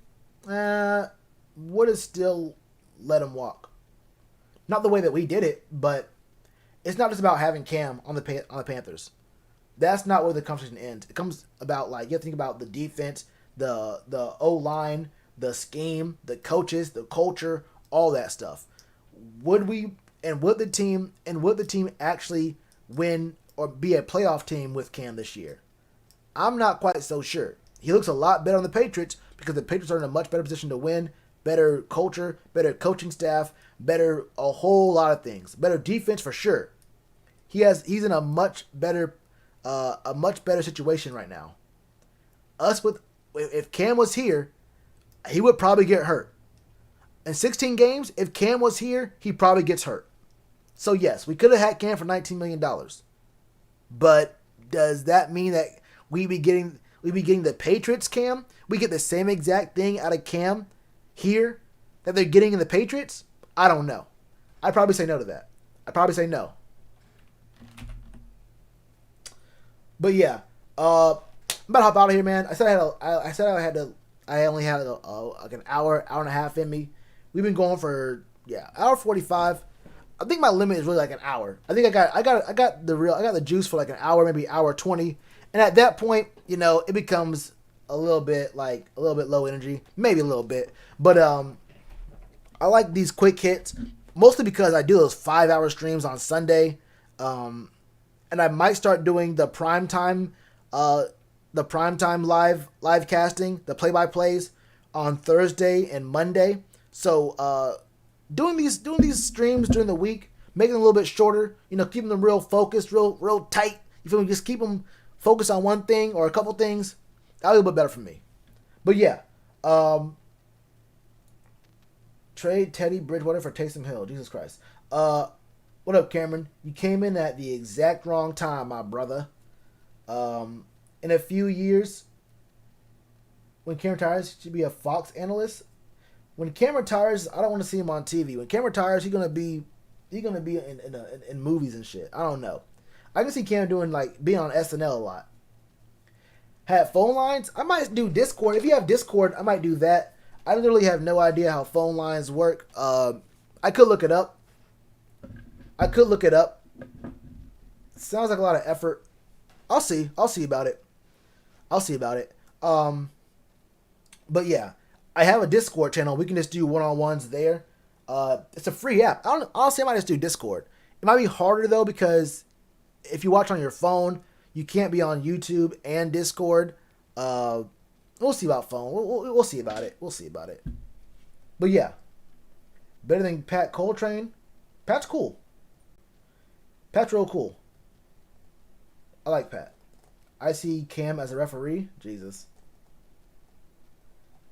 Would have still let him walk. Not the way that we did it, but it's not just about having Cam on the Panthers. That's not where the conversation ends. It comes about, like, you have to think about the defense, the O-line, the scheme, the coaches, the culture, all that stuff. Would the team actually win or be a playoff team with Cam this year? I'm not quite so sure. He looks a lot better on the Patriots because the Patriots are in a much better position to win. Better culture, better coaching staff, better a whole lot of things. Better defense for sure. He's in a much better situation right now. If Cam was here, he would probably get hurt. In 16 games, if Cam was here, he probably gets hurt. So yes, we could have had Cam for $19 million. But does that mean that we be getting the Patriots Cam? We get the same exact thing out of Cam here that they're getting in the Patriots? I don't know. I'd probably say no to that. I'd probably say no. But yeah, I'm about to hop out of here, man. I only had like an hour and a half in me. We've been going for hour 45. I think my limit is really like an hour. I think I got the juice for like an hour, maybe hour 20. And at that point, it becomes a little bit low energy, maybe a little bit. But I like these quick hits mostly because I do those 5-hour streams on Sunday. and I might start doing the primetime live casting, the play by plays on Thursday and Monday. So doing these streams during the week, making them a little bit shorter, keeping them real focused, real tight. You feel me? Just keep them focused on one thing or a couple things. That'll be a little bit better for me. But yeah, trade Teddy Bridgewater for Taysom Hill. Jesus Christ. What up, Cameron? You came in at the exact wrong time, my brother. In a few years, when Cameron retires, he should be a Fox analyst. When Cameron retires, I don't want to see him on TV. When Cameron retires, he's gonna be in movies and shit. I don't know. I can see Cameron doing being on SNL a lot. Have phone lines? I might do Discord. If you have Discord, I might do that. I literally have no idea how phone lines work. I could look it up. Sounds like a lot of effort. I'll see about it. But yeah, I have a Discord channel. We can just do one-on-ones there. It's a free app. Honestly, I might just do Discord. It might be harder though because if you watch on your phone, you can't be on YouTube and Discord. We'll see about phone. We'll see about it. But yeah, better than Pat Coltrane. Pat's cool. Pat's real cool. I like Pat. I see Cam as a referee. Jesus.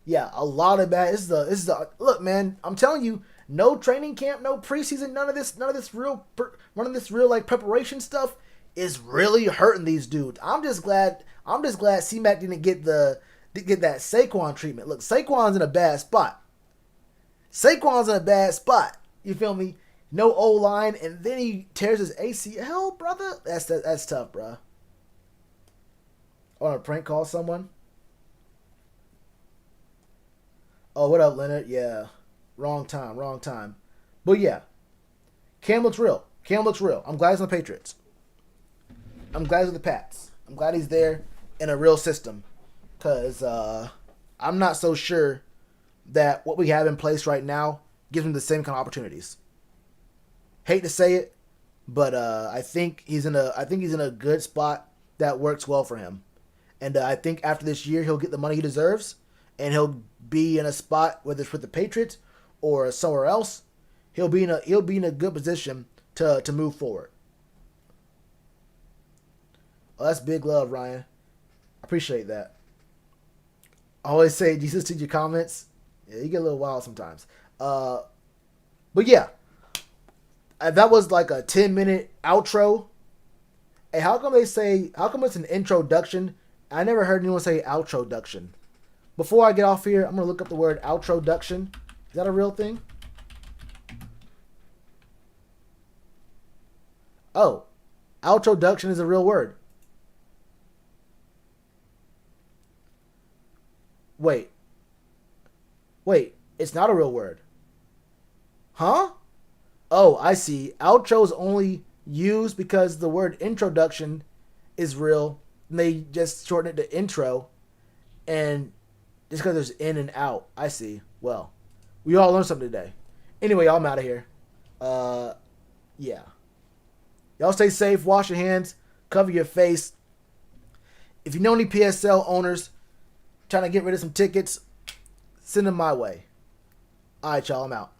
Yeah, a lot of bad. This is the look, man. I'm telling you, no training camp, no preseason, none of this real preparation stuff is really hurting these dudes. I'm just glad C-Mac didn't get that Saquon treatment. Look, Saquon's in a bad spot. You feel me? No O-line, and then he tears his ACL, brother. That's tough, bro. I want to prank call someone. Oh, what up, Leonard? Yeah, wrong time. But yeah, Cam looks real. I'm glad he's on the Patriots. I'm glad he's with the Pats. I'm glad he's there in a real system, because I'm not so sure that what we have in place right now gives him the same kind of opportunities. Hate to say it, but I think he's in a good spot that works well for him, and I think after this year he'll get the money he deserves, and he'll be in a spot, whether it's with the Patriots or somewhere else, he'll be in a good position to move forward. Oh, that's big love, Ryan. I appreciate that. I always say Jesus to your comments. Yeah, you get a little wild sometimes. But yeah. That was like a 10-minute outro. Hey, how come it's an introduction? I never heard anyone say outroduction. Before I get off here, I'm going to look up the word outroduction. Is that a real thing? Oh, outroduction is a real word. Wait, it's not a real word. Huh? Oh, I see. Outro is only used because the word introduction is real, and they just shorten it to intro, and just because there's in and out. I see. Well, we all learned something today. Anyway, I'm out of here. Yeah. Y'all stay safe, wash your hands, cover your face. If you know any PSL owners trying to get rid of some tickets, send them my way. All right, y'all, I'm out.